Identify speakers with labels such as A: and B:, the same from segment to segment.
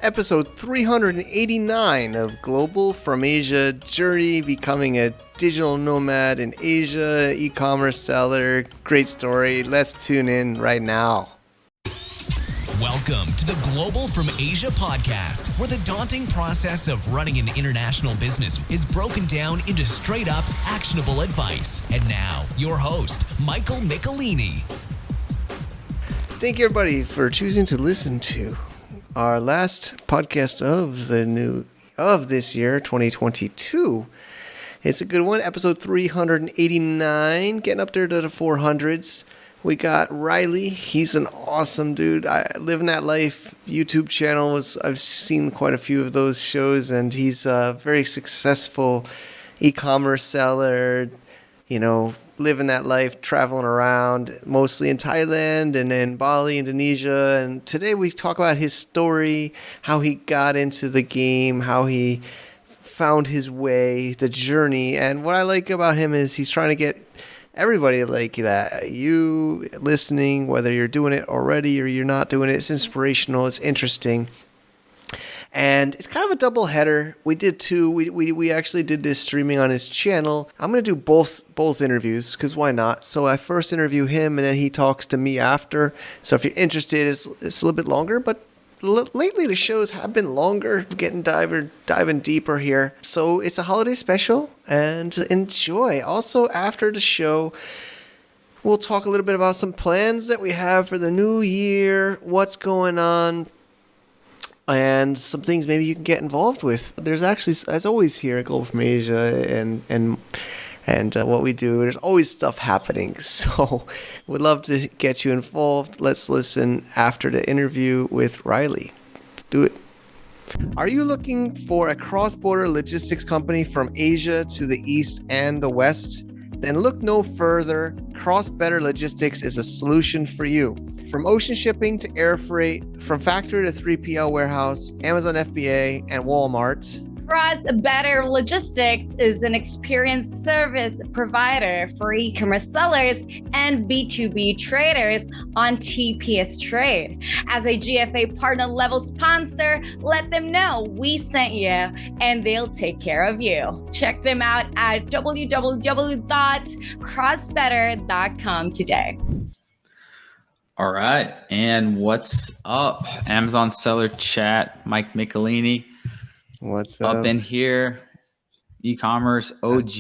A: episode 389 of Global from Asia Journey, becoming a digital nomad in Asia, e-commerce seller. Great story. Let's tune in right now.
B: Welcome to the Global from Asia podcast, where the daunting process of running an international business is broken down into straight up actionable advice. And now, your host, Michael Michelini.
A: Thank you, everybody, for choosing to listen to our last podcast of this year, 2022. It's a good one, episode 389, getting up there to the 400s. We got Riley. He's an awesome dude. Living That Life YouTube channel I've seen quite a few of those shows, and he's a very successful e-commerce seller, living that life, traveling around, mostly in Thailand and in Bali, Indonesia. And today we talk about his story, how he got into the game, how he found his way, the journey. And what I like about him is he's trying to get everybody like that. You listening, whether you're doing it already or you're not doing it, it's inspirational, it's interesting. And it's kind of a double header. We did two. We actually did this streaming on his channel. I'm going to do both interviews because why not? So I first interview him and then he talks to me after. So if you're interested, it's a little bit longer, but lately the shows have been longer, diving deeper here. So it's a holiday special and enjoy. Also, after the show, we'll talk a little bit about some plans that we have for the new year, what's going on, and some things maybe you can get involved with. There's actually, as always here at Global from Asia and what we do, there's always stuff happening. So we'd love to get you involved. Let's listen after the interview with Riley. Let's do it. Are you looking for a cross-border logistics company from Asia to the East and the West? Then look no further. Cross-Better Logistics is a solution for you. From ocean shipping to air freight, from factory to 3PL warehouse, Amazon FBA, and Walmart.
C: Cross-Better Logistics is an experienced service provider for e-commerce sellers and B2B traders on TPS Trade. As a GFA partner level sponsor, let them know we sent you and they'll take care of you. Check them out at www.crossbetter.com today.
D: All right. And what's up? Amazon Seller Chat, Mike Michelini.
A: What's up
D: in here? E-commerce OG.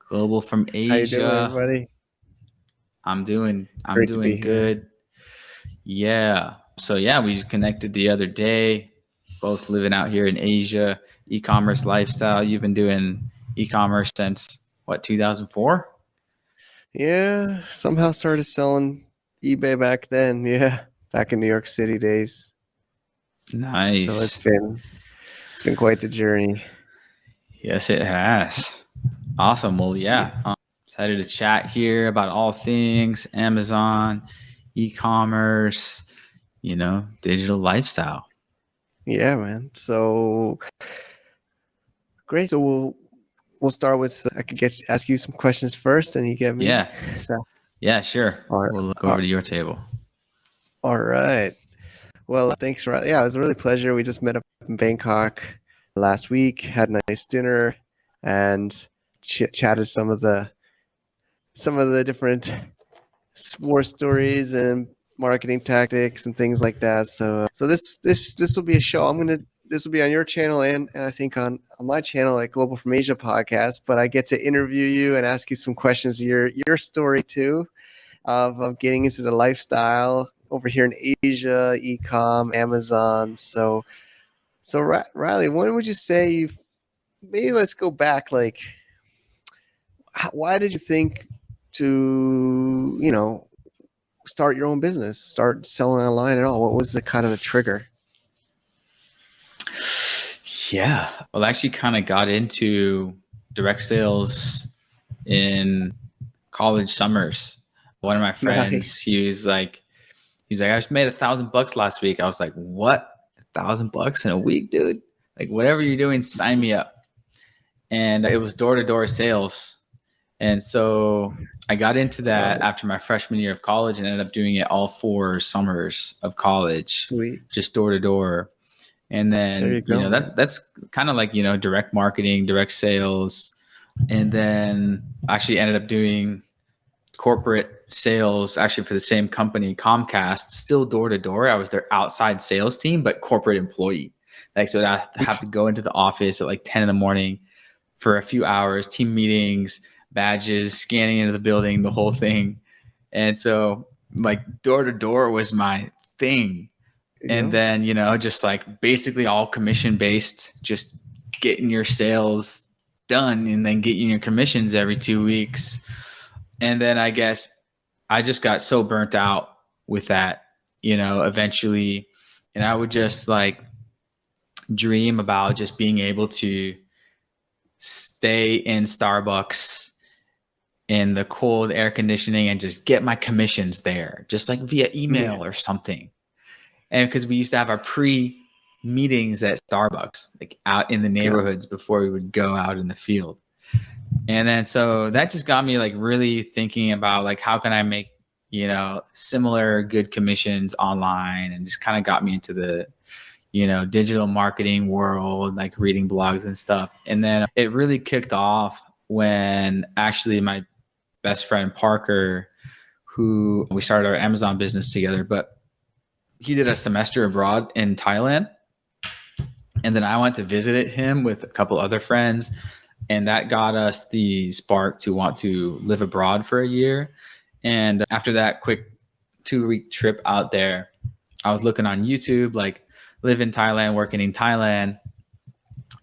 D: Global from Asia.
A: How you doing, everybody?
D: I'm doing good.
A: Here.
D: Yeah. So yeah, we just connected the other day, both living out here in Asia, e-commerce lifestyle. You've been doing e-commerce since what, 2004?
A: Yeah, somehow started selling eBay back then. Yeah, back in New York City days.
D: Nice.
A: So it's been quite the journey.
D: Yes, it has. Awesome. Well, yeah. Excited to chat here about all things Amazon, e-commerce, digital lifestyle.
A: Yeah, man. So great. So we'll start with I could ask you some questions first, and you get me.
D: Yeah.
A: So,
D: yeah, sure.
A: Right.
D: We'll look over to your table.
A: All right. Well, thanks, Riley. Yeah, it was a really pleasure. We just met up in Bangkok last week, had a nice dinner, and chatted some of the different war stories and marketing tactics and things like that. So this will be a show. This will be on your channel and I think on my channel at Global from Asia podcast. But I get to interview you and ask you some questions. Your story too, of getting into the lifestyle over here in Asia, Ecomm, Amazon. So Riley, when would you say maybe let's go back, like, why did you think to, start your own business, start selling online at all? What was the kind of the trigger?
D: Yeah. Well, I actually kind of got into direct sales in college summers. One of my friends,
A: Nice.
D: he was like, I just made $1,000 last week. I was like, what? $1,000 in a week, dude? Like, whatever you're doing, sign me up. And it was door-to-door sales. And so I got into that after my freshman year of college and ended up doing it all 4 summers of college,
A: Sweet.
D: just door to door. And
A: There you
D: then,
A: go, man.
D: that's kind of like, direct marketing, direct sales. And then actually ended up doing corporate sales actually for the same company, Comcast, still door to door. I was their outside sales team, but corporate employee. Like, so I have to go into the office at like 10 in the morning for a few hours, team meetings, badges, scanning into the building, the whole thing. And so like door to door was my thing. And
A: Yeah.
D: then, just like basically all commission based, just getting your sales done and then getting your commissions every 2 weeks. And then I guess I just got so burnt out with that, eventually. And I would just like dream about just being able to stay in Starbucks in the cold air conditioning and just get my commissions there, just like via
A: Yeah.
D: email or something. And because we used to have our pre meetings at Starbucks, like out in the
A: Yeah.
D: neighborhoods before we would go out in the field. And then so that just got me like really thinking about like how can I make, similar good commissions online, and just kind of got me into the, digital marketing world, like reading blogs and stuff. And then it really kicked off when actually my best friend Parker, who we started our Amazon business together, but he did a semester abroad in Thailand. And then I went to visit him with a couple other friends. And that got us the spark to want to live abroad for a year. And after that quick 2-week trip out there, I was looking on YouTube, like live in Thailand, working in Thailand,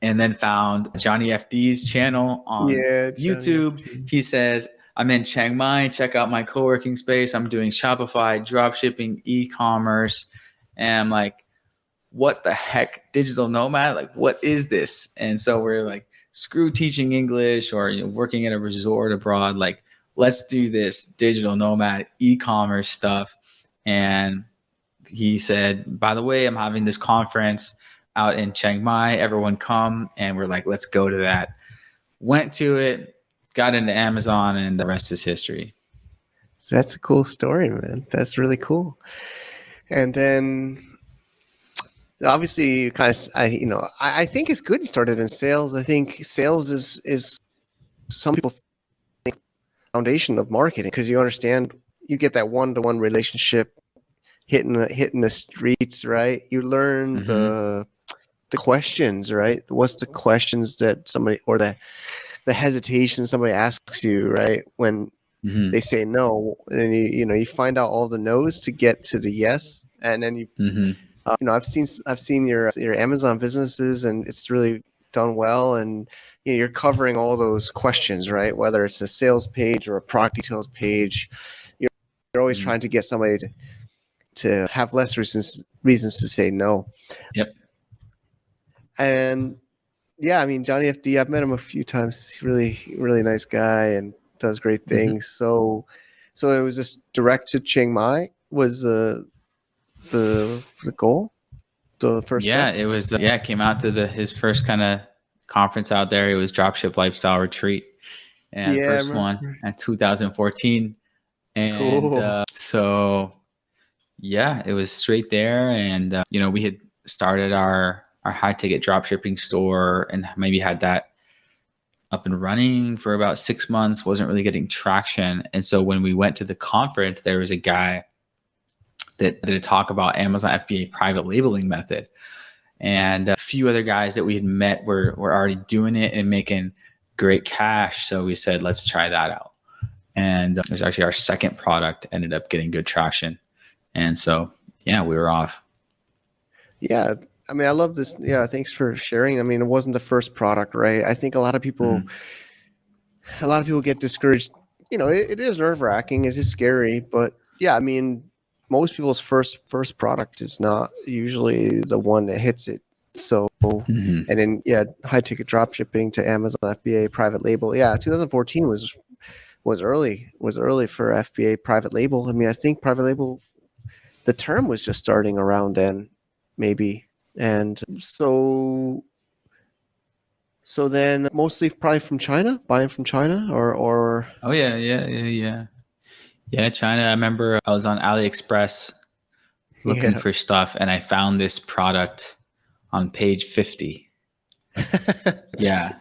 D: and then found Johnny FD's channel on
A: Yeah, Johnny
D: YouTube.
A: FT.
D: He says, I'm in Chiang Mai, check out my co-working space. I'm doing Shopify, drop shipping, e-commerce. And I'm like, what the heck, digital nomad? Like, what is this? And so we're like, screw teaching English or working at a resort abroad. Like, let's do this digital nomad e-commerce stuff. And he said, by the way, I'm having this conference out in Chiang Mai. Everyone come. And we're like, let's go to that. Went to it, got into Amazon, and the rest is history.
A: That's a cool story, man. That's really cool. And then obviously kind of I think it's good you started in sales. I think sales is some people think foundation of marketing, because you understand, you get that one-to-one relationship hitting the streets, right? You learn the questions, right? What's the questions that somebody, or the hesitation somebody asks you, right? When they say no, and you find out all the no's to get to the yes, and then you I've seen your Amazon businesses, and it's really done well, and you're covering all those questions, right? Whether it's a sales page or a product details page, you're always trying to get somebody to have less reasons to say no.
D: Yep.
A: And yeah, I mean, Johnny FD, I've met him a few times. He's really nice guy and does great things. So it was just direct to Chiang Mai was the goal, the first
D: Yeah,
A: step.
D: it was. It came out to his first kind of conference out there. It was Dropship Lifestyle Retreat, and
A: Yeah, I
D: first one
A: remember.
D: in 2014. And
A: Cool.
D: so yeah, it was straight there. And we had started our high ticket drop shipping store and maybe had that up and running for about 6 months. Wasn't really getting traction. And so when we went to the conference, there was a guy that did a talk about Amazon FBA private labeling method. And a few other guys that we had met were already doing it and making great cash. So we said, let's try that out. And it was actually our second product, ended up getting good traction. And so, yeah, we were off.
A: Yeah. I mean, I love this. Yeah. Thanks for sharing. I mean, it wasn't the first product, right? I think a lot of people get discouraged. It is nerve wracking. It is scary, but yeah, I mean, most people's first product is not usually the one that hits it. So, and then high ticket drop shipping to Amazon FBA private label. Yeah, 2014 was early for FBA private label. I mean, I think private label, the term was just starting around then, maybe. And so So then mostly probably from China, buying from China or
D: Oh yeah, China. I remember I was on AliExpress looking
A: yeah.
D: for stuff, and I found this product on page 50. Yeah,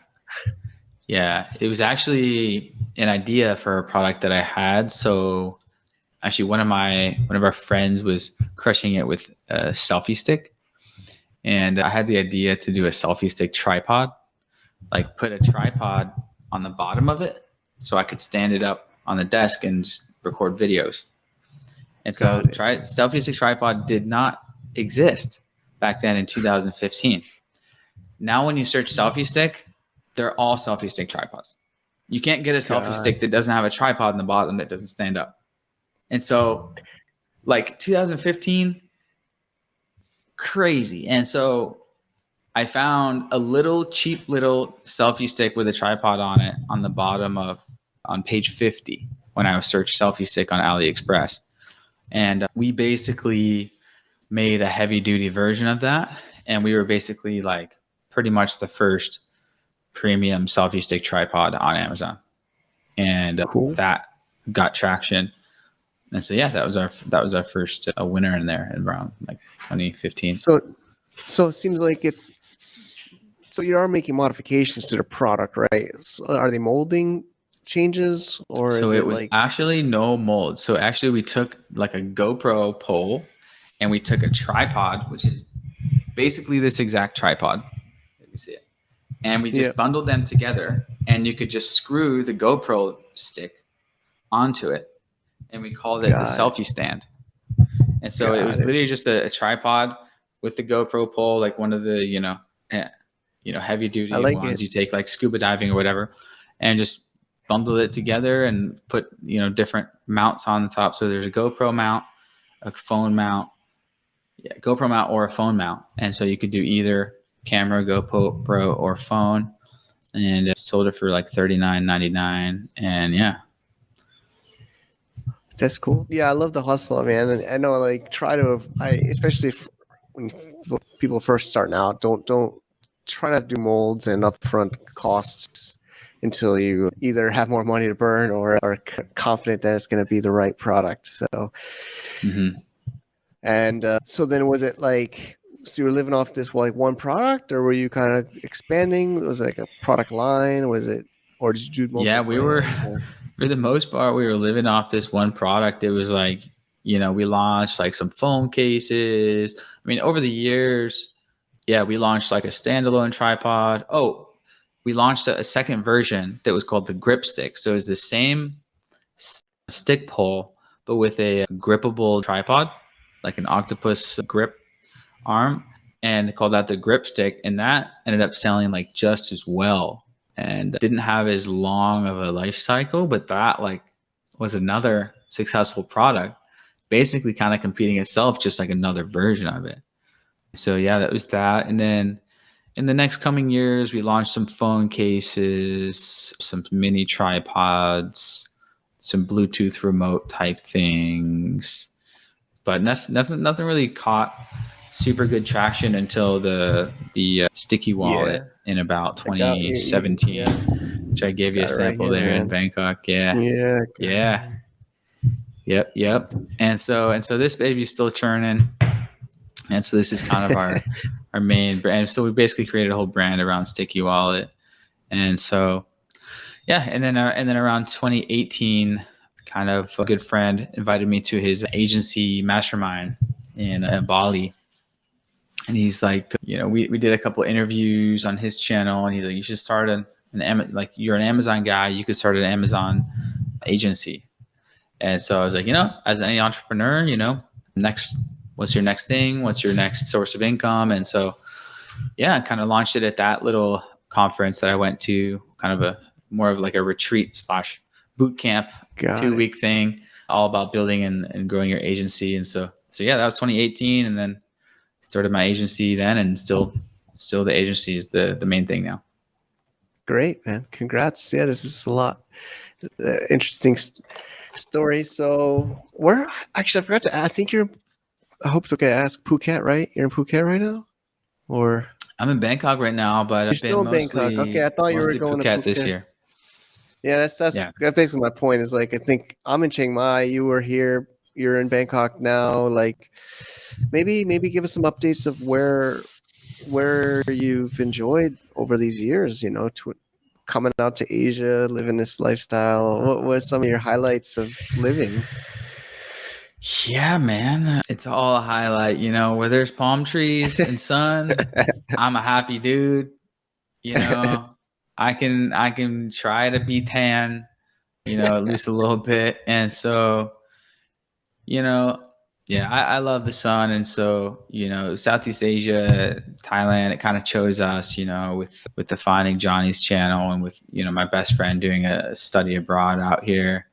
D: yeah. It was actually an idea for a product that I had. So actually, one of our friends was crushing it with a selfie stick, and I had the idea to do a selfie stick tripod, like put a tripod on the bottom of it, so I could stand it up on the desk and just record videos. And so,
A: Got it.
D: selfie stick tripod did not exist back then in 2015. Now, when you search selfie stick, they're all selfie stick tripods. You can't get a selfie
A: Got
D: stick that doesn't have a tripod in the bottom that doesn't stand up. And so, like 2015, crazy. And so, I found a little cheap little selfie stick with a tripod on it on the bottom of on page 50 when I was searched selfie stick on AliExpress. And we basically made a heavy duty version of that. And we were basically like pretty much the first premium selfie stick tripod on Amazon. And
A: cool.
D: that got traction. And so, yeah, that was our first winner in there around like 2015.
A: So it seems like it. So you are making modifications to the product, right? So are they molding changes or
D: So
A: is
D: it
A: it
D: was
A: like
D: actually no mold. So actually we took like a GoPro pole and we took a tripod, which is basically this exact tripod. Let me see it. And we
A: yeah,
D: just bundled them together and you could just screw the GoPro stick onto it. And we called it the
A: got it,
D: selfie stand. And so it
A: got
D: was
A: it.
D: literally just a tripod with the GoPro pole, like one of the, heavy
A: I
D: duty
A: like it.
D: ones you take like scuba diving or whatever, and just bundle it together and put, different mounts on the top. So there's a GoPro mount, a phone mount, GoPro mount or a phone mount. And so you could do either camera, GoPro or phone, and sold it for like $39.99. And yeah.
A: That's cool. Yeah, I love the hustle, man. And I know, like, especially when people first starting out, don't try not to do molds and upfront costs until you either have more money to burn or are confident that it's going to be the right product. So, and so then was it like, so you were living off this like one product, or were you kind of expanding? Was it like a product line? Was it, or did you do
D: Yeah,
A: multiple
D: we were,
A: brands? Or?
D: for the most part, we were living off this one product. It was like, we launched like some phone cases. I mean, over the years, yeah, we launched like a standalone tripod. Oh, we launched a second version that was called the grip stick. So it was the same stick pole, but with a grippable tripod, like an octopus grip arm, and called that the grip stick. And that ended up selling like just as well and didn't have as long of a life cycle, but that like was another successful product, basically kind of competing itself, just like another version of it. So yeah, that was that. And then in the next coming years, we launched some phone cases, some mini tripods, some Bluetooth remote type things, but nothing really caught super good traction until the sticky
A: Yeah,
D: wallet in about
A: I got you.
D: 2017,
A: Yeah,
D: which I gave you a
A: got it right
D: sample
A: here,
D: there in
A: man.
D: Bangkok. Yeah,
A: Yeah.
D: yeah, yep. And so this baby's still churning. And so this is kind of our main brand. So we basically created a whole brand around Sticky Wallet. And so, yeah. And then around 2018, kind of a good friend invited me to his agency mastermind in Bali. And he's like, we did a couple interviews on his channel, and he's like, you should start like you're an Amazon guy, you could start an Amazon agency. And so I was like, as any entrepreneur, what's your next thing? What's your next source of income? And so, yeah, I kind of launched it at that little conference that I went to, kind of a more of like a retreat / boot camp,
A: Got it.
D: 2-week thing, all about building and growing your agency. And so yeah, that was 2018. And then started my agency then, and still the agency is the main thing now.
A: Great, man. Congrats. Yeah, this is a lot interesting story. So actually, I forgot to ask, I hope it's okay to ask, Phuket, right? You're in Phuket right now? Or?
D: I'm in Bangkok right now, but
A: You're
D: I've
A: still
D: been
A: in Bangkok. Okay, I thought you were
D: mostly
A: going to
D: Phuket this
A: Phuket.
D: year.
A: Yeah, that's
D: Yeah.
A: that's basically my point. Is like I think I'm in Chiang Mai. You were here. You're in Bangkok now. Like maybe give us some updates of where you've enjoyed over these years. Coming out to Asia, living this lifestyle. What were some of your highlights of living?
D: Yeah, man. It's all a highlight, where there's palm trees and sun, I'm a happy dude. You know, I can try to be tan, at least a little bit. And so, you know, yeah, I love the sun. And so, Southeast Asia, Thailand, it kind of chose us, with the Finding Johnny's channel and with, my best friend doing a study abroad out here.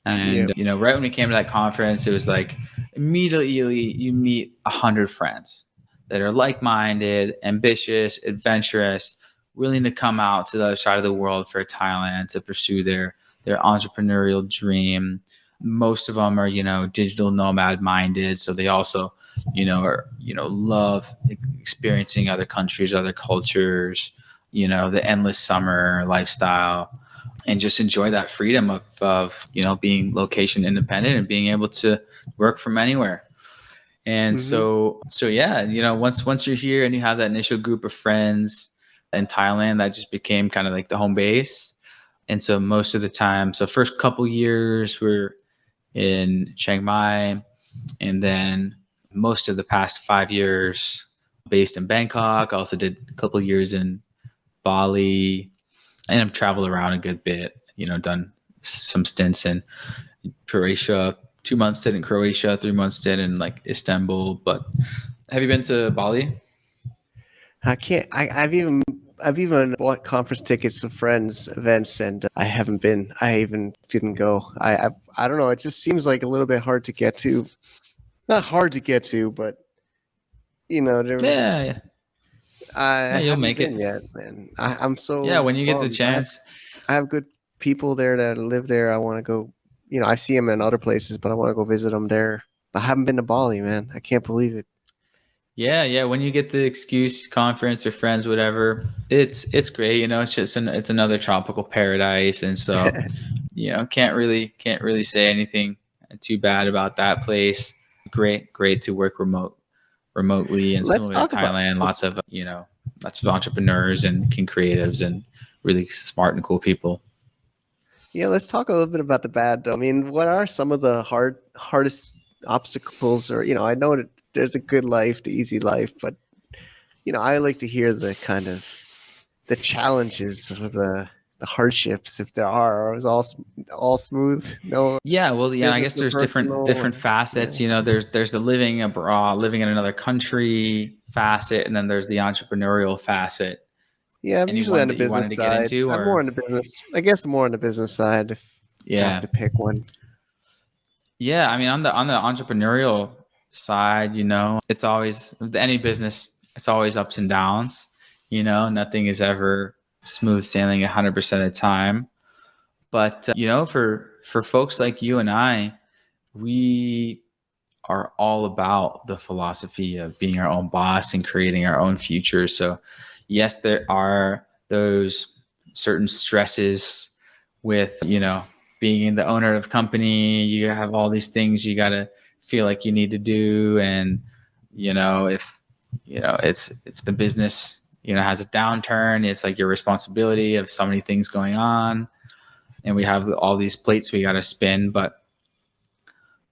A: Yeah.
D: And, right when we came to that conference, it was like immediately you meet 100 friends that are like-minded, ambitious, adventurous, willing to come out to the other side of the world for Thailand to pursue their entrepreneurial dream. Most of them are, digital nomad minded. So they also, love experiencing other countries, other cultures, the endless summer lifestyle, and just enjoy that freedom of being location independent and being able to work from anywhere. And
A: Mm-hmm.
D: so yeah, once you're here and you have that initial group of friends in Thailand, that just became kind of like the home base. And so most of the time, so first couple years we're in Chiang Mai, and then most of the past 5 years based in Bangkok. I also did a couple years in Bali, and I've traveled around a good bit, done some stints in Croatia, 2 months stint in Croatia, 3 months stint in like Istanbul. But have you been to Bali?
A: I can't. I've even bought conference tickets to friends' events, and I haven't been. I even didn't go. I don't know. It just seems like a little bit hard to get to. Not hard to get to, but there
D: Yeah,
A: was.
D: yeah,
A: I
D: yeah. You'll
A: haven't
D: make
A: been
D: it.
A: yet, man. I'm
D: Yeah,
A: so
D: when you get the
A: bummed.
D: chance.
A: I have good people there that live there. I want to go. I see them in other places, but I want to go visit them there. I haven't been to Bali, man. I can't believe it.
D: Yeah, yeah. When you get the excuse conference or friends, whatever, it's great. It's just it's another tropical paradise, and so can't really say anything too bad about that place. Great to work remotely, and
A: Let's
D: similar to
A: talk about.
D: Thailand, lots of entrepreneurs and creatives and really smart and cool people.
A: Yeah, let's talk a little bit about the bad. I mean, what are some of the hardest obstacles? Or I know that there's a good life, the easy life, but I like to hear the kind of the challenges or the hardships, if there are. Or is all smooth? No
D: Yeah, well, yeah, I
A: business
D: guess
A: or
D: there's
A: personal.
D: different
A: Or,
D: facets.
A: yeah,
D: There's the living abroad, living in another country facet, and then there's the entrepreneurial facet.
A: yeah. I'm
D: Any
A: usually
D: one
A: on the
D: that you wanted
A: business
D: to get
A: side.
D: into,
A: I'm more
D: or
A: on the business. I guess more on the business side if I have
D: yeah,
A: to pick one.
D: yeah. I mean, on the entrepreneurial side, it's always any business. It's always ups and downs. Nothing is ever smooth sailing 100% of the time. But for folks like you and I, we are all about the philosophy of being our own boss and creating our own future. So, yes, there are those certain stresses with, being the owner of a company. You have all these things you got to feel like you need to do. And, if, if the business, has a downturn, it's like your responsibility of so many things going on. And we have all these plates we got to spin. But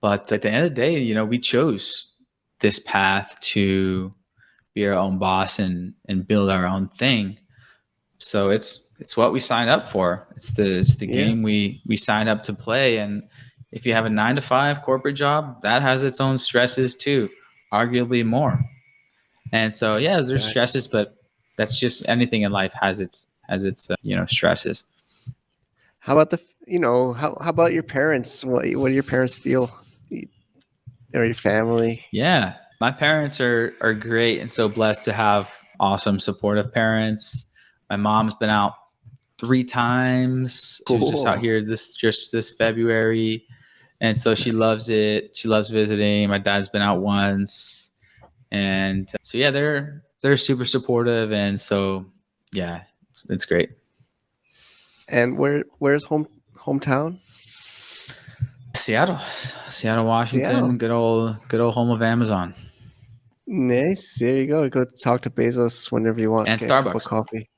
D: at the end of the day, we chose this path to be our own boss and build our own thing. So it's what we signed up for. It's the
A: Yeah,
D: game we signed up to play. And if you have a 9 to 5 corporate job, that has its own stresses too, arguably more. And so yeah, there's
A: exactly.
D: stresses, but that's just anything in life has its stresses.
A: How about how about your parents? What do your parents feel? Or your family?
D: Yeah, my parents are great and so blessed to have awesome supportive parents. My mom's been out 3 times. She was just out
A: Cool.
D: here this February, and so she loves it. She loves visiting. My dad's been out once, and so yeah, they're super supportive, and so yeah, it's great.
A: And where's hometown?
D: Seattle,
A: Seattle.
D: Washington, good old home of Amazon
A: Nice. There you go. Go talk to Bezos whenever you want.
D: and
A: Get a cup of
D: Starbucks.
A: coffee.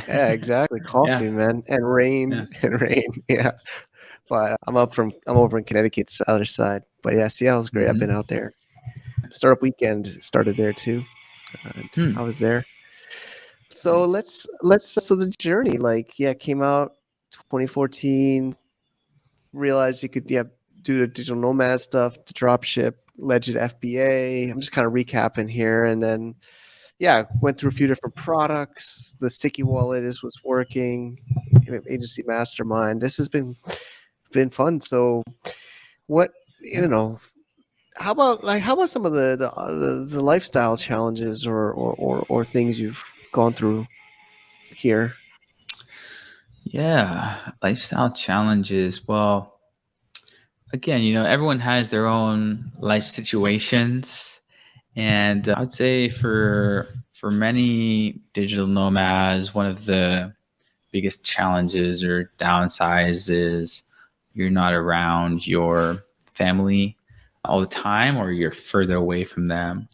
A: Yeah, exactly.
D: Yeah,
A: Coffee, man, and rain
D: yeah.
A: and rain. Yeah. But I'm over in Connecticut's other side. But yeah, Seattle's great. I've been
D: Mm-hmm.
A: out there. Startup weekend started there too. And
D: Hmm.
A: I was there. So
D: Nice.
A: let's so the journey, like, yeah, came out 2014, realized you could, yeah, do the digital nomad stuff, the drop ship, legit FBA. I'm just kind of recapping here. And then, yeah, went through a few different products. The sticky wallet was working, agency mastermind. This has been fun. So what,
D: Yeah.
A: how about some of the lifestyle challenges or things you've gone through here?
D: Yeah, lifestyle challenges. Well, again, everyone has their own life situations, and I would say for many digital nomads, one of the biggest challenges or downsides is you're not around your family all the time, or you're further away from them.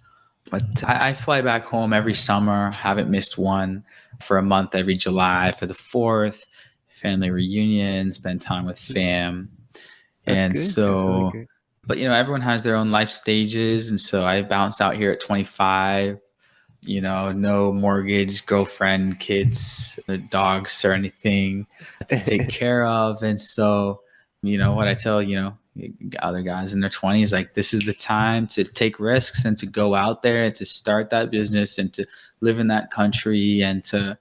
D: But I fly back home every summer, haven't missed one, for a month every July for the 4th, family reunion, spend time with
A: That's
D: fam.
A: that's
D: And
A: good. That's really
D: so,
A: good.
D: but everyone has their own life stages. And so I bounced out here at 25, no mortgage, girlfriend, kids, dogs, or anything to take care of. And so, what I tell, other guys in their 20s, like, this is the time to take risks and to go out there and to start that business and to live in that country and to,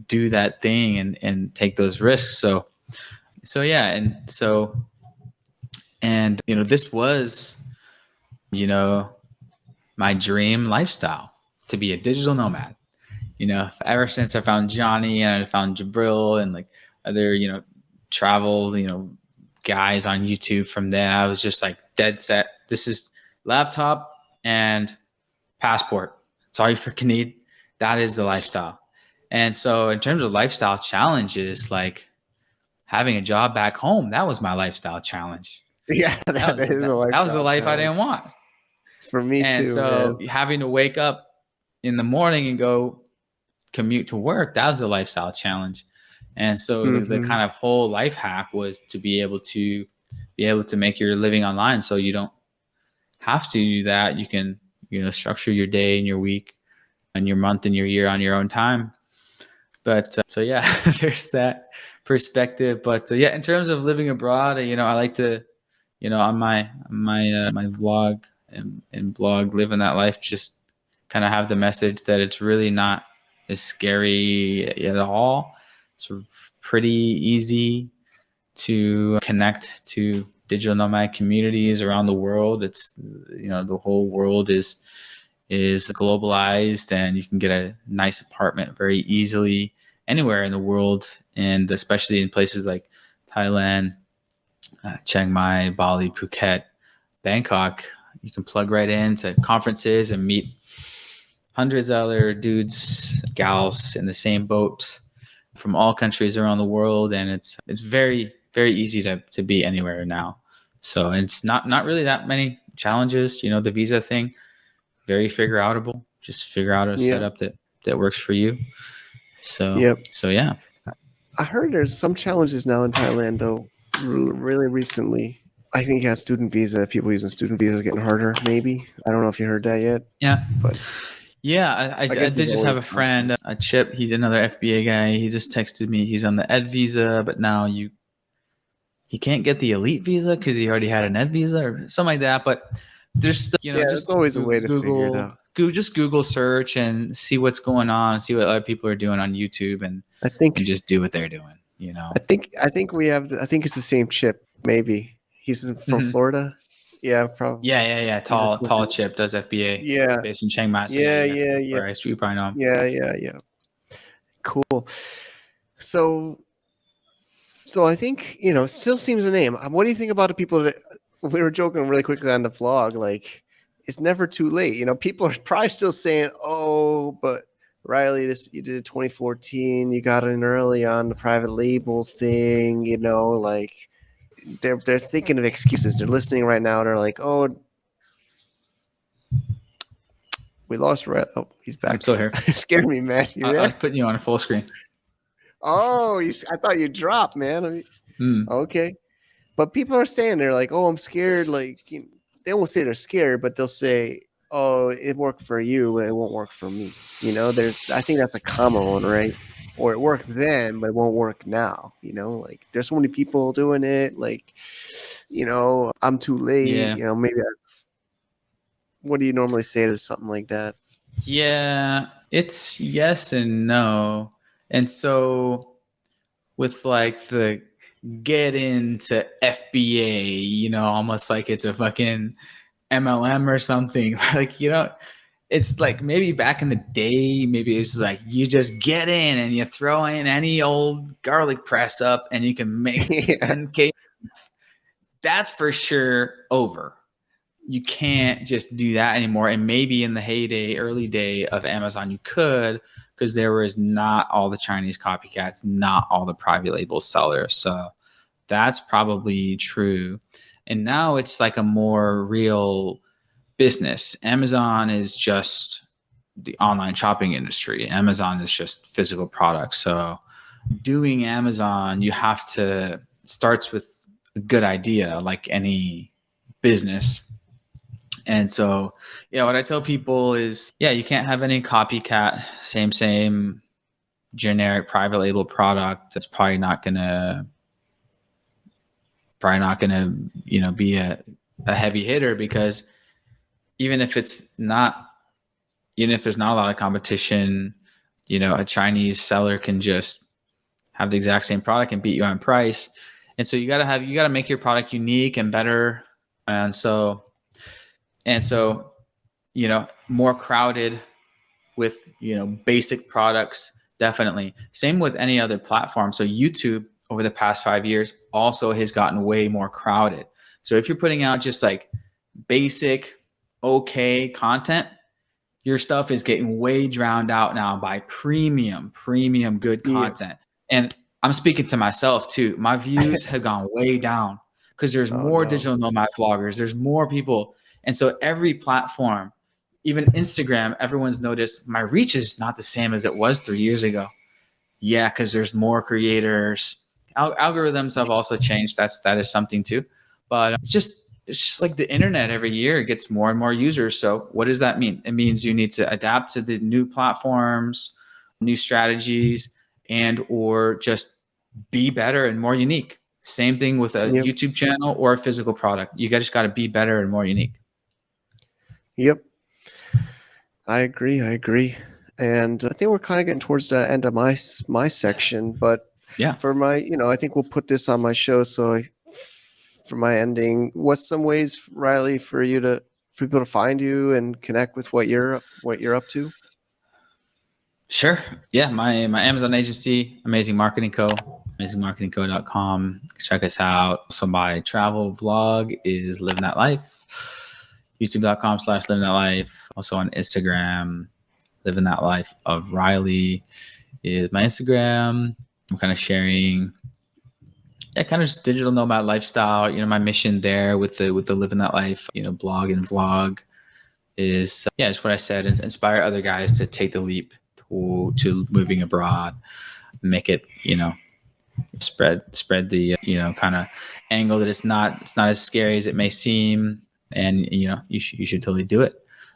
D: do that thing and take those risks. So yeah. And this was, you know, my dream lifestyle, to be a digital nomad. Ever since I found Johnny and I found Jabril and like other, travel, guys on YouTube from then, I was just like dead set. This is laptop and passport. That's all you freaking need. That is the lifestyle. And so in terms of lifestyle challenges, like having a job back home, that was my lifestyle challenge.
A: Yeah,
D: That
A: that
D: was
A: is a
D: that was the
A: lifestyle
D: life I didn't
A: challenge
D: want.
A: for me
D: And
A: too, man.
D: so having to wake up in the morning and go commute to work, that was a lifestyle challenge. And so the
A: Hmm.
D: kind of whole life hack was to be able to make your living online, so you don't have to do that. You can, structure your day and your week and your month and your year on your own time. But so yeah, there's that perspective. But yeah, in terms of living abroad, I like to, on my vlog and blog, living that life, just kind of have the message that it's really not as scary at all. It's pretty easy to connect to digital nomad communities around the world. It's, the whole world is globalized, and you can get a nice apartment very easily anywhere in the world, and especially in places like Thailand, Chiang Mai, Bali, Phuket, Bangkok. You can plug right into conferences and meet hundreds of other dudes, gals in the same boat from all countries around the world, and it's very very easy to be anywhere now. So it's not really that many challenges. The visa thing, very figure outable. Just figure out a
A: Yeah,
D: setup that works for you. So
A: yep.
D: so yeah.
A: I heard there's some challenges now in Thailand, though. Really recently, I think, yeah, student visa. People using student visas getting harder. Maybe, I don't know if you heard that yet,
D: Yeah.
A: but
D: Yeah, I
A: I guess
D: did
A: there's
D: just have
A: always
D: a friend, a Chip. He's another FBA guy. He just texted me. He's on the Ed visa, but now he can't get the elite visa because he already had an Ed visa or something like that. But there's still,
A: yeah, there's
D: just
A: always a way to figure it out.
D: Just Google search and see what's going on, see what other people are doing on YouTube,
A: I
D: and
A: think
D: just do what they're doing.
A: I think we have. I think it's the same chip. Maybe he's from
D: Hmm.
A: Florida. Yeah, probably.
D: Yeah.
A: He's a
D: Tall Chip does FBA
A: Yeah,
D: based in Chiang Mai. So yeah,
A: yeah,
D: yeah.
A: yeah, yeah,
D: Or you probably know him.
A: yeah. Cool. So, I think, still seems a name. What do you think about the people that we were joking really quickly on the vlog? Like, it's never too late. You know, people are probably still saying, "Oh, but Riley, this you did it 2014. You got in early on the private label thing." You know, like they're thinking of excuses. They're listening right now. They're like, "Oh, we lost Riley. Oh, he's
D: I'm
A: back."
D: still here.
A: Scared me, man. You
D: I was
A: there?
D: putting you on a full screen.
A: Oh, I thought you dropped, man. I mean, okay. But people are saying they're like, "Oh, I'm scared." Like they won't say they're scared, but they'll say, "Oh, it worked for you, but it won't work for me." You know, I think that's a common one, right? Or it worked then, but it won't work now. You know, like there's so many people doing it. Like, you know, I'm too late.
D: Yeah.
A: You know, maybe. What do you normally say to something like that?
D: Yeah, it's yes and no. And so with like the get into FBA, almost like it's a fucking MLM or something. Like, it's like maybe back in the day, maybe it's like you just get in and you throw in any old garlic press up and you can make
A: Yeah.
D: 10K. That's for sure over. You can't just do that anymore. And maybe in the heyday, early day of Amazon, you could, because there was not all the Chinese copycats, not all the private label sellers. So that's probably true. And now it's like a more real business. Amazon is just the online shopping industry. Amazon is just physical products. So doing Amazon, you have to, starts with a good idea, like any business. And so, what I tell people is, you can't have any copycat, same generic private label product. That's probably not gonna, be a heavy hitter, because even if it's not, even if there's not a lot of competition, a Chinese seller can just have the exact same product and beat you on price. And so you gotta make your product unique and better. And so, more crowded with, basic products, definitely. Same with any other platform. So YouTube over the past 5 years also has gotten way more crowded. So if you're putting out just like basic, okay content, your stuff is getting way drowned out now by premium good
A: Yeah.
D: content. And I'm speaking to myself too. My views have gone way down because there's
A: Oh
D: more
A: no.
D: digital nomad vloggers. There's more people. And so every platform, even Instagram, everyone's noticed my reach is not the same as it was 3 years ago. Yeah, because there's more creators. Algorithms have also changed. That is something too. But it's just like the internet. Every year it gets more and more users. So what does that mean? It means you need to adapt to the new platforms, new strategies, and or just be better and more unique. Same thing with a
A: Yep.
D: YouTube channel or a physical product. You guys just got to be better and more unique.
A: Yep. I agree. And I think we're kind of getting towards the end of my section, but
D: Yeah.
A: for my, I think we'll put this on my show. So for my ending, what's some ways, Riley, for people to find you and connect with what you're up to?
D: Sure. Yeah. My Amazon agency, Amazing Marketing Co., amazingmarketingco.com. Check us out. So my travel vlog is Living That Life. YouTube.com/Living That Life. Also on Instagram, Living That Life of Riley is my Instagram. I'm kind of sharing, kind of just digital nomad lifestyle. My mission there with the Living That Life, blog and vlog is just what I said, and inspire other guys to take the leap to moving abroad, make it, spread the kind of angle that it's not as scary as it may seem, and you should totally do it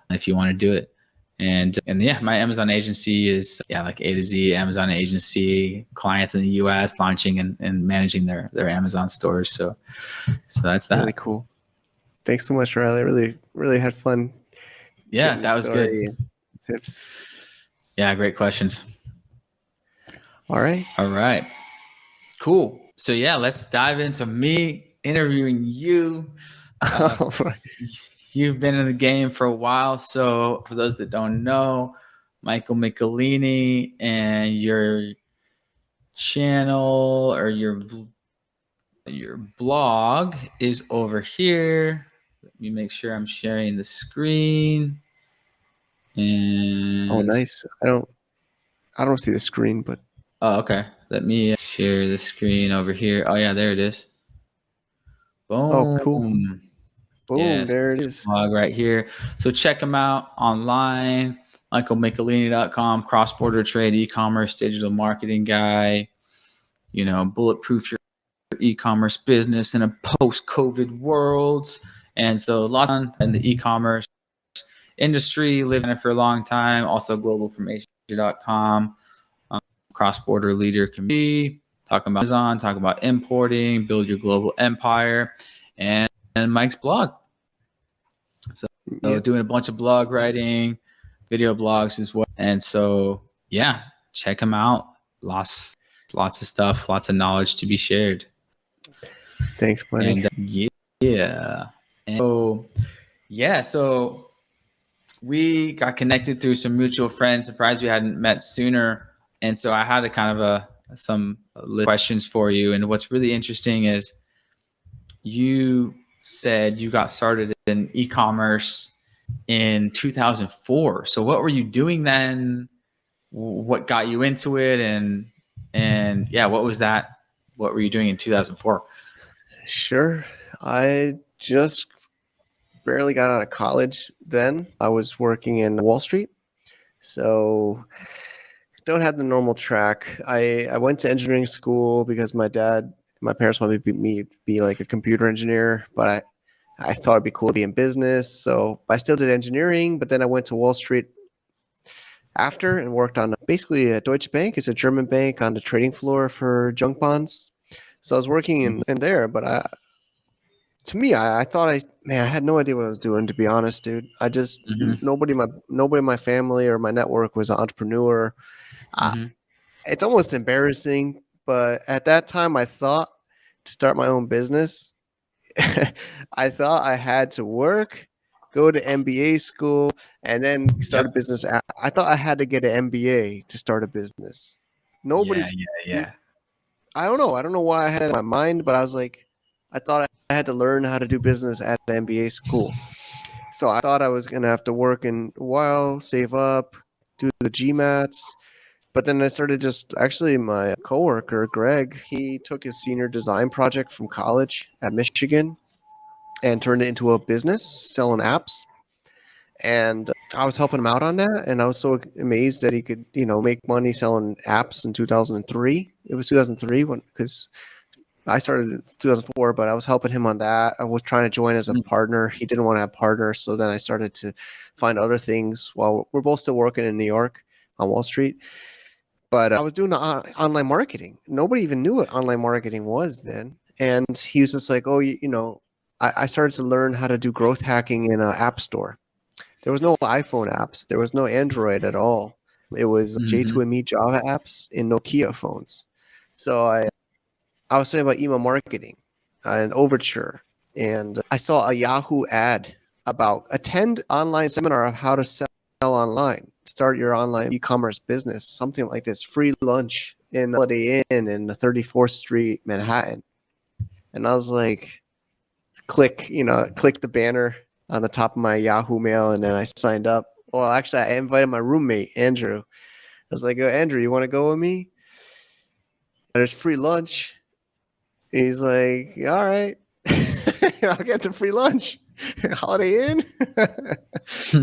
D: if you want to do it. And my Amazon agency is like A to Z Amazon agency, clients in the US launching and managing their Amazon stores. So that's that.
A: Really cool. Thanks so much, Riley. Really had fun
D: Yeah,
A: getting the
D: that was good.
A: story and tips.
D: Yeah, great questions.
A: All right.
D: All right. Cool. So let's dive into me interviewing you.
A: All right.
D: You've been in the game for a while. So for those that don't know, Michael Michelini, and your channel or your blog is over here. Let me make sure I'm sharing the screen. And
A: Oh, nice. I don't see the screen, but
D: oh, okay. Let me share the screen over here. Oh yeah, there it is.
A: oh, cool.
D: Boom.
A: Boom,
D: Yes,
A: there it is.
D: blog right here. So check them out online. MichaelMichelini.com, cross-border trade, e-commerce, digital marketing guy. Bulletproof your e-commerce business in a post-COVID world. And so a lot in the e-commerce industry, living in it for a long time. Also globalfromasia.com, cross-border leader community. Talking about Amazon, talking about importing, build your global empire, and Mike's blog. So
A: Yep.
D: doing a bunch of blog writing, video blogs as well. And so, yeah, check them out. Lots of stuff, lots of knowledge to be shared.
A: Thanks, buddy.
D: And yeah. And so we got connected through some mutual friends. Surprised we hadn't met sooner. And so I had a kind of some questions for you. And what's really interesting is you said you got started in e-commerce in 2004. So what were you doing then? What got you into it? And yeah, what was that? What were you doing in 2004?
A: Sure. I just barely got out of college then. I was working in Wall Street. So don't have the normal track. I went to engineering school because my parents wanted me to be like a computer engineer, but I thought it'd be cool to be in business. So I still did engineering, but then I went to Wall Street after and worked on basically a Deutsche Bank. It's a German bank on the trading floor for junk bonds. So I was working in there, but I thought I had no idea what I was doing, to be honest, dude. I just nobody in my family or my network was an entrepreneur. It's almost embarrassing, but at that time I thought to start my own business, I thought I had to work, go to MBA school, and then start a business. I thought I had to get an MBA to start a business. Nobody.
D: Yeah.
A: I don't know. I don't know why I had it in my mind, but I was like, I thought I had to learn how to do business at an MBA school. So I thought I was gonna have to work in a while, save up, do the GMATs. But then I started my coworker, Greg, he took his senior design project from college at Michigan and turned it into a business selling apps. And I was helping him out on that. And I was so amazed that he could, make money selling apps in 2003. It was 2003 because I started in 2004, but I was helping him on that. I was trying to join as a partner. He didn't want to have partners. So then I started to find other things while we're both still working in New York on Wall Street. But I was doing online marketing. Nobody even knew what online marketing was then. And he was just like, I started to learn how to do growth hacking in an app store. There was no iPhone apps. There was no Android at all. It was J2ME Java apps in Nokia phones. So I was saying about email marketing and Overture. And I saw a Yahoo ad about attend online seminar of how to sell online, start your online e-commerce business, something like this, free lunch in Holiday Inn in 34th Street, Manhattan. And I was like, click the banner on the top of my Yahoo mail, and then I signed up. Well, actually, I invited my roommate, Andrew. I was like, Andrew, you want to go with me? There's free lunch. He's like, all right, I'll get the free lunch. Holiday Inn.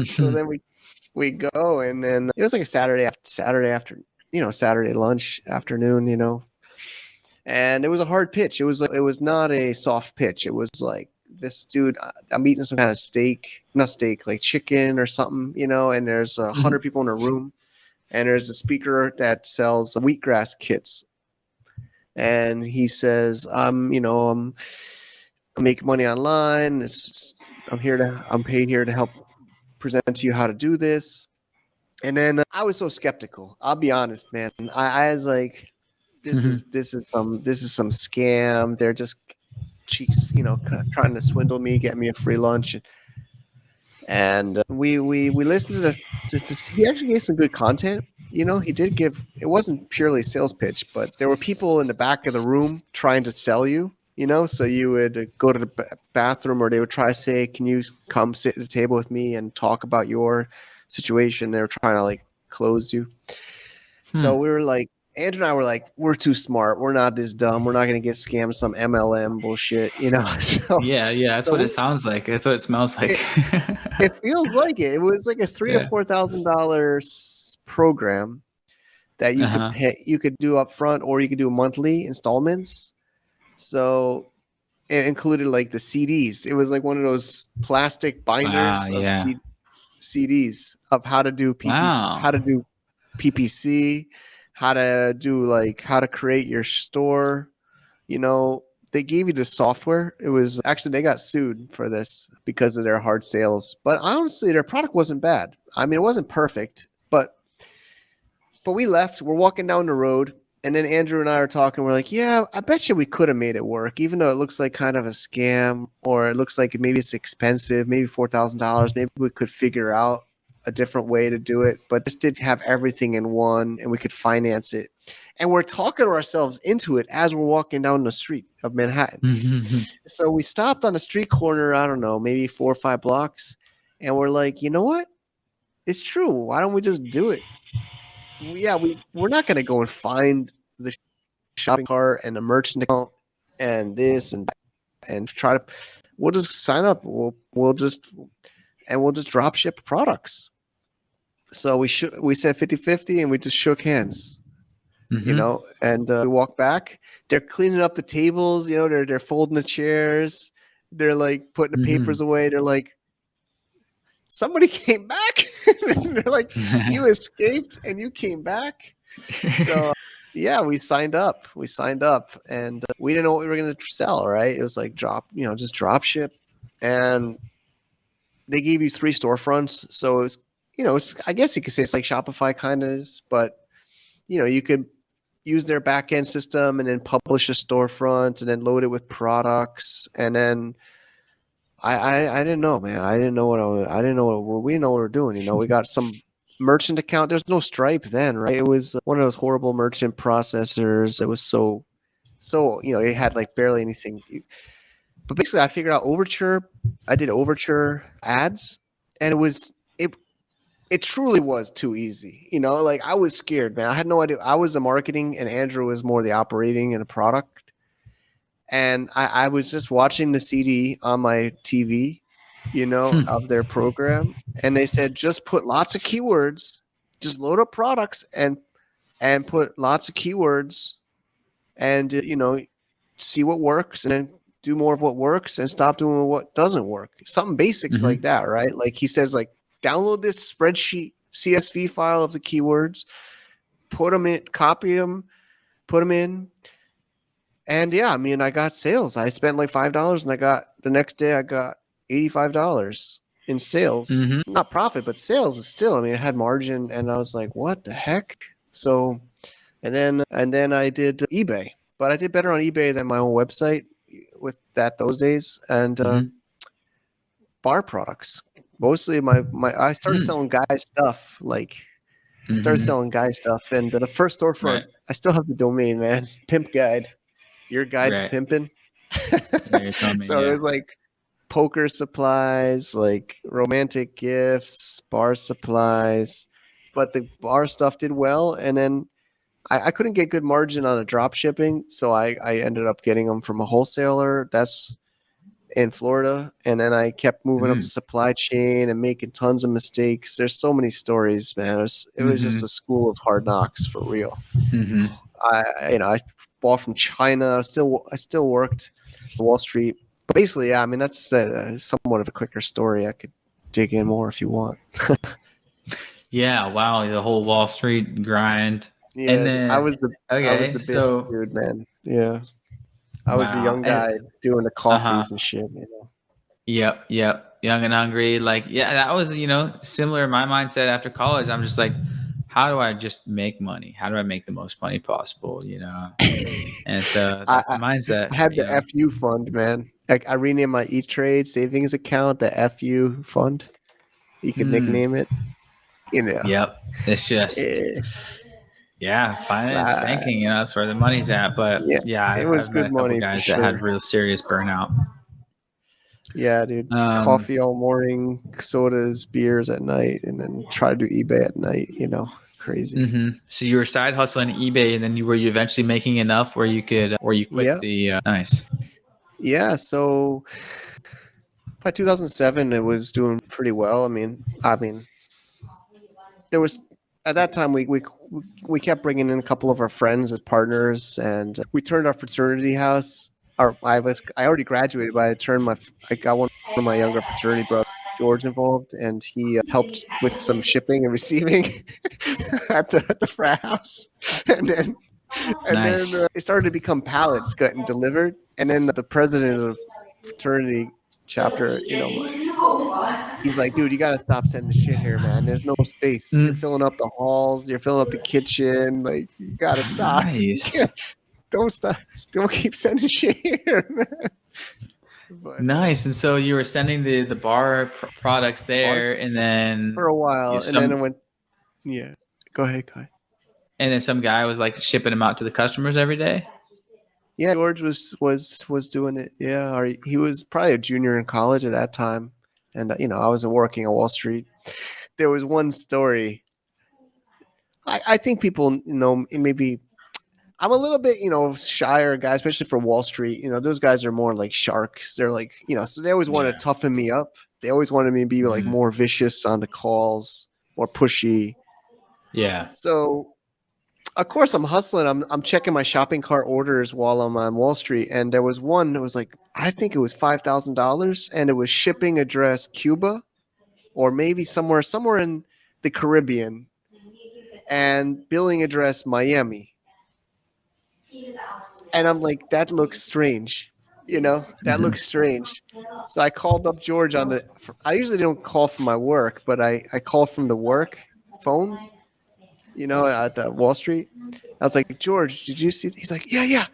A: So then we go, and then it was like a Saturday lunch afternoon, and it was a hard pitch. It was not a soft pitch. It was like, this dude, I'm eating some kind of not steak, like chicken or something, and there's 100 people in a room, and there's a speaker that sells wheatgrass kits. And he says, I'm making money online. I'm paid here to help present to you how to do this. And then I was so skeptical. I'll be honest, man. I was like, this is some scam. They're just cheeks, trying to swindle me, get me a free lunch. And we listened to he actually gave some good content. He did it wasn't purely sales pitch, but there were people in the back of the room trying to sell you. So you would go to the bathroom, or they would try to say, "Can you come sit at the table with me and talk about your situation?" They were trying to like close you.
D: Hmm.
A: So we were like, Andrew and I were like, we're too smart. We're not this dumb. We're not going to get scammed some MLM bullshit. So,
D: Yeah, yeah, that's
A: so
D: what it sounds like. That's what it smells like.
A: it, it feels like it. It was like a three to
D: Yeah.
A: $4,000 program that you could
D: Uh-huh.
A: pay, you could do up front, or you could do monthly installments. So it included like the CDs. It was like one of those plastic
D: Wow,
A: binders of
D: yeah.
A: CDs of how to do
D: Wow.
A: PPC, how to create your store. You know, they gave you the software. It was actually, they got sued for this because of their hard sales. But honestly, their product wasn't bad. I mean, it wasn't perfect, but we left. We're walking down the road, and then Andrew and I are talking. We're like, "Yeah, I bet you we could have made it work, even though it looks like kind of a scam, or it looks like maybe it's expensive, maybe $4,000. Maybe we could figure out a different way to do it. But this did have everything in one, and we could finance it." And we're talking to ourselves into it as we're walking down the street of Manhattan. So we stopped on a street corner. I don't know, maybe 4 or 5 blocks, and we're like, "You know what? It's true. Why don't we just do it?" We're not going to go and find the shopping cart and the merchant account and this and that and try to. We'll just sign up. We'll just drop ship products. So we said 50-50, and we just shook hands.
D: Mm-hmm.
A: And we walk back. They're cleaning up the tables. They're folding the chairs. They're like putting the papers
D: Mm-hmm.
A: away. They're like, somebody came back. They're like, you escaped and you came back. So yeah, we signed up. And we didn't know what we were going to sell. Right? It was like just drop ship, and they gave you 3 storefronts. So I guess you could say it's like Shopify kind of is, but you could use their back end system and then publish a storefront and then load it with products. And then I didn't know, man. I didn't know what I didn't know what we didn't know what we were doing. We got some merchant account. There's no Stripe then, right? It was one of those horrible merchant processors. It was so it had like barely anything. But basically, I figured out Overture. I did Overture ads, and it truly was too easy. Like I was scared, man. I had no idea. I was the marketing, and Andrew was more the operating and the product. And I was just watching the CD on my TV, of their program, and they said just put lots of keywords, just load up products and put lots of keywords, and see what works, and then do more of what works and stop doing what doesn't work. Something basic
D: Mm-hmm.
A: like that, right? Like he says, like download this spreadsheet CSV file of the keywords, put them in, copy them, put them in. And yeah, I mean, I got sales. I spent like $5, and the next day I got $85 in sales.
D: Mm-hmm.
A: Not profit, but sales. But still, I mean, it had margin, and I was like, what the heck? So, and then I did eBay, but I did better on eBay than my own website with that those days. And
D: Mm-hmm.
A: bar products, mostly I started selling guy stuff. Like I started
D: Mm-hmm.
A: selling guy stuff, and the first storefront,
D: Right.
A: I still have the domain, man. Pimp Guide. Your guide to
D: Right.
A: pimping.
D: Yeah, you're telling me.
A: So
D: Yeah.
A: there's like poker supplies, like romantic gifts, bar supplies, but the bar stuff did well. And then I couldn't get good margin on the drop shipping, so I ended up getting them from a wholesaler that's in Florida. And then I kept moving up the
D: Mm-hmm.
A: supply chain and making tons of mistakes. There's so many stories, man. It was just
D: Mm-hmm.
A: a school of hard knocks for real.
D: Mm-hmm.
A: I bought from China. I still worked Wall Street. But basically, yeah. I mean, that's somewhat of a quicker story. I could dig in more if you want.
D: Yeah. Wow. The whole Wall Street grind. And
A: Yeah,
D: then,
A: I was
D: okay.
A: the big
D: So,
A: dude, man. Yeah, I was the
D: wow.
A: young
D: And,
A: guy doing the
D: uh-huh.
A: coffees and shit.
D: Yep. Yep. Young and hungry. Like, yeah, that was, similar in my mindset after college. I'm just like, how do I just make money? How do I make the most money possible? And so
A: I,
D: that's the
A: I
D: mindset,
A: I had the FU fund, man. I renamed my E Trade savings account the FU fund. You could
D: Hmm.
A: nickname it. You know,
D: Yep. It's just,
A: eh,
D: Yeah, finance, banking, that's where the money's at. But
A: Yeah,
D: yeah,
A: it was
D: I've met
A: good
D: a couple
A: money for
D: guys that had
A: sure.
D: real serious burnout.
A: Yeah, dude.
D: Um,
A: Coffee all morning, sodas, beers at night, and then try to do eBay at night. Crazy.
D: So you were side hustling eBay, and then were you eventually making enough where you could, or you quit
A: Yeah,
D: the nice.
A: yeah. So by 2007, it was doing pretty well. I mean, there was at that time we kept bringing in a couple of our friends as partners, and we turned our fraternity house. I already graduated, but I got one of my younger fraternity brothers, George, involved, and he helped with some shipping and receiving at the frat house, and then
D: Nice.
A: it started to become pallets getting delivered, and then the president of fraternity chapter, he's like, dude, you got to stop sending shit here, man. There's no space. You're
D: Mm,
A: filling up the halls. You're filling up the kitchen. Like, you got to stop.
D: nice.
A: Don't stop. Don't keep sending shit here, man. But
D: Nice. And so you were sending the bar products
A: bars
D: there, and then
A: for a while, and then it
D: some,
A: went. Yeah, go ahead, go ahead.
D: and then some guy was like shipping them out to the customers every day.
A: Yeah, George was doing it. Yeah, or he was probably a junior in college at that time, and I was working on Wall Street. There was one story. I think people, maybe I'm a little bit, shyer guy, especially for Wall Street. Those guys are more like sharks. They're like, so they always want to toughen me up. They always wanted me to be like more vicious on the calls, more pushy.
D: Yeah.
A: So of course I'm hustling. I'm checking my shopping cart orders while I'm on Wall Street, and there was one that was like, I think it was $5,000, and it was shipping address Cuba, or maybe somewhere in the Caribbean, and billing address Miami. And I'm like, that looks strange. That looks strange. So I called up George I usually don't call from my work, but I called from the work phone, at the Wall Street. I was like, George, did you see? He's like, yeah,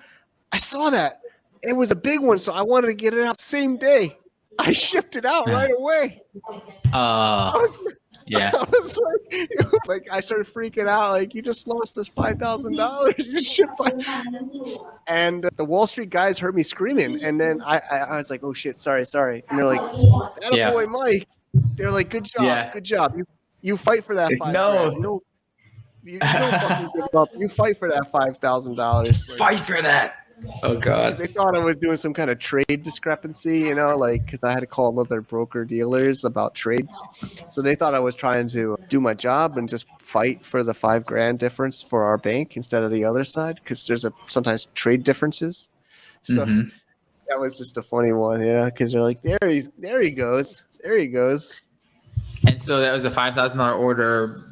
A: I saw that. It was a big one, so I wanted to get it out same day. I shipped it out right away. I was,
D: Yeah.
A: I was like I started freaking out. Like, you just lost us $5,000. You shipped And the Wall Street guys heard me screaming, and then I was like, "Oh shit, sorry." And they're like, "That a boy,
D: Yeah.
A: Mike." They're like, "Good job,
D: Yeah.
A: good job. You fight for that $5,000. You
D: No.
A: don't you don't fucking give up. You fight for that $5,000." Like,
D: Fight for that. Oh
A: because
D: God.
A: they thought I was doing some kind of trade discrepancy, like, because I had to call other broker dealers about trades. So they thought I was trying to do my job and just fight for the $5,000 difference for our bank instead of the other side, because there's sometimes trade differences. So that was just a funny one, because they're like, there he goes.
D: And so that was a $5,000 order.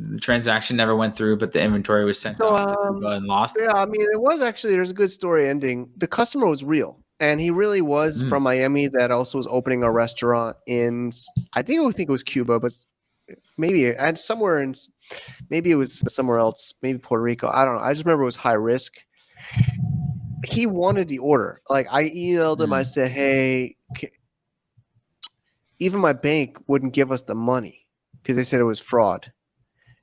D: The transaction never went through, but the inventory was sent off to Cuba and lost.
A: Yeah, I mean, it was actually, there's a good story ending. The customer was real, and he really was from Miami, that also was opening a restaurant in, I think it was Cuba, but maybe maybe it was somewhere else, maybe Puerto Rico. I don't know. I just remember it was high risk. He wanted the order. Like, I emailed him. I said, hey, even my bank wouldn't give us the money because they said it was fraud.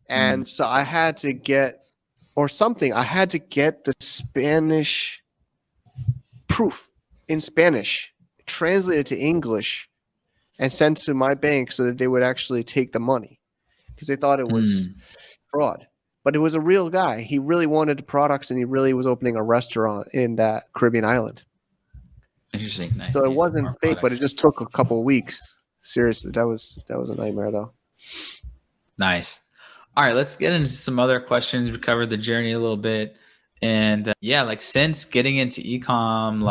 A: And so I had to get the Spanish proof in Spanish, translated to English, and sent to my bank so that they would actually take the money, because they thought it was fraud. But it was a real guy. He really wanted the products, and he really was opening a restaurant in that Caribbean island.
D: Interesting. Nice.
A: So it wasn't fake, but it just took a couple of weeks. Seriously, that was a nightmare, though.
D: Nice. All right, let's get into some other questions. We covered the journey a little bit, and like, since getting into Ecomm,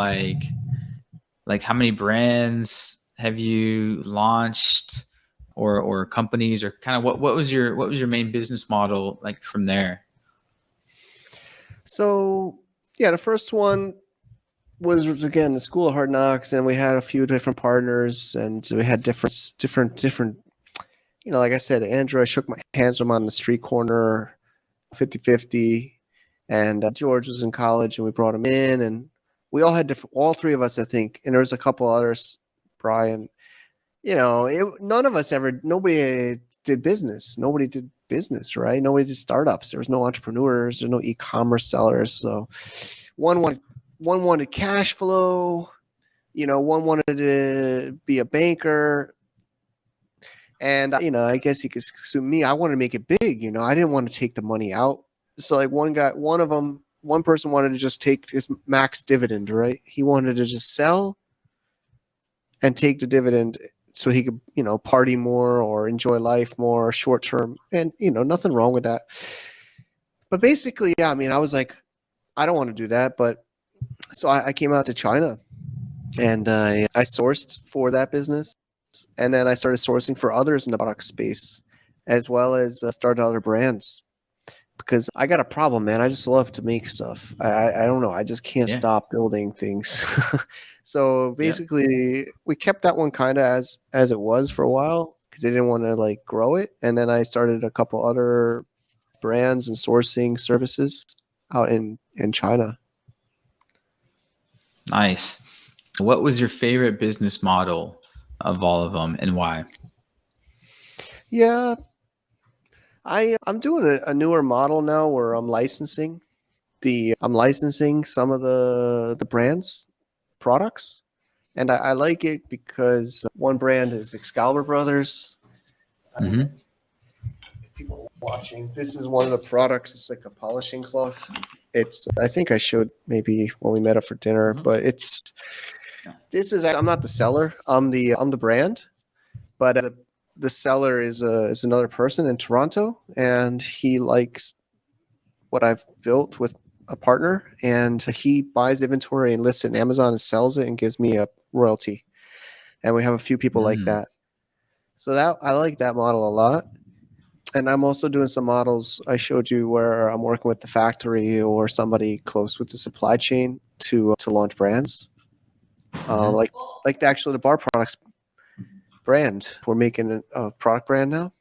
D: like how many brands have you launched, or companies, or kind of what was your main business model like from there?
A: So yeah, the first one was, again, the School of Hard Knocks, and we had a few different partners, and we had different. Like I said, Andrew, I shook my hands with him on the street corner, 50-50, and George was in college, and we brought him in, and we all had all three of us, I think, and there was a couple others, Brian. None of us nobody did business. Nobody did business, right? Nobody did startups. There was no entrepreneurs. There's no e-commerce sellers. So one wanted cash flow. One wanted to be a banker. And, I guess you could assume me. I wanted to make it big. I didn't want to take the money out. So like one person wanted to just take his max dividend, right? He wanted to just sell and take the dividend so he could, party more or enjoy life more short term. And, nothing wrong with that. But basically, yeah, I was like, I don't want to do that. But so I came out to China and I sourced for that business. And then I started sourcing for others in the product space, as well as started other brands. Because I got a problem, man. I just love to make stuff. I don't know. I just can't stop building things. So basically, we kept that one kind of as it was for a while because they didn't want to like grow it. And then I started a couple other brands and sourcing services out in China.
D: Nice. What was your favorite business model of all of them, and why?
A: Yeah, I'm doing a newer model now where I'm licensing some of the brands products, and I like it because one brand is Excalibur Brothers.
D: Mm-hmm.
A: People watching, this is one of the products. It's like a polishing cloth. I think I showed maybe when we met up for dinner, but I'm not the seller. I'm the brand, but the seller is another person in Toronto, and he likes what I've built with a partner, and he buys inventory and lists it on Amazon and sells it and gives me a royalty. And we have a few people like that. So that I like that model a lot. And I'm also doing some models I showed you where I'm working with the factory or somebody close with the supply chain to launch brands. Like the bar products brand. We're making a product brand now.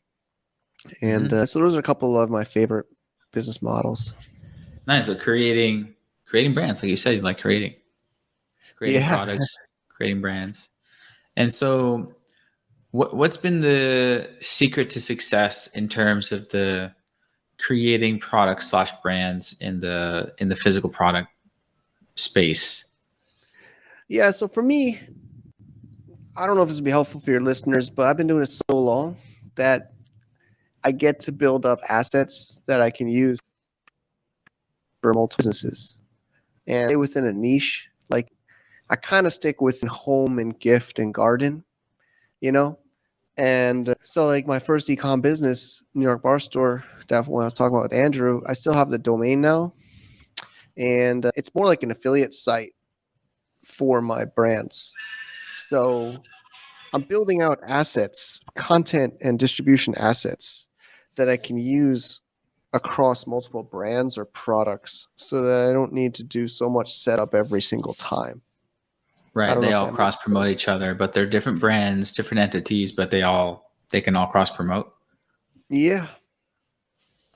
A: And so those are a couple of my favorite business models.
D: Nice. So creating brands, like you said, you like creating products, creating brands. And so what's been the secret to success in terms of the creating products / brands in the physical product space?
A: Yeah, so for me, I don't know if this would be helpful for your listeners, but I've been doing this so long that I get to build up assets that I can use for multiple businesses and within a niche. Like I kind of stick with home and gift and garden, And so like my first e-com business, New York Bar Store, that when I was talking about with Andrew, I still have the domain now. And it's more like an affiliate site for my brands. So I'm building out assets, content and distribution assets that I can use across multiple brands or products so that I don't need to do so much setup every single time.
D: Right. They all cross promote each other, but they're different brands, different entities, but they can all cross promote.
A: Yeah.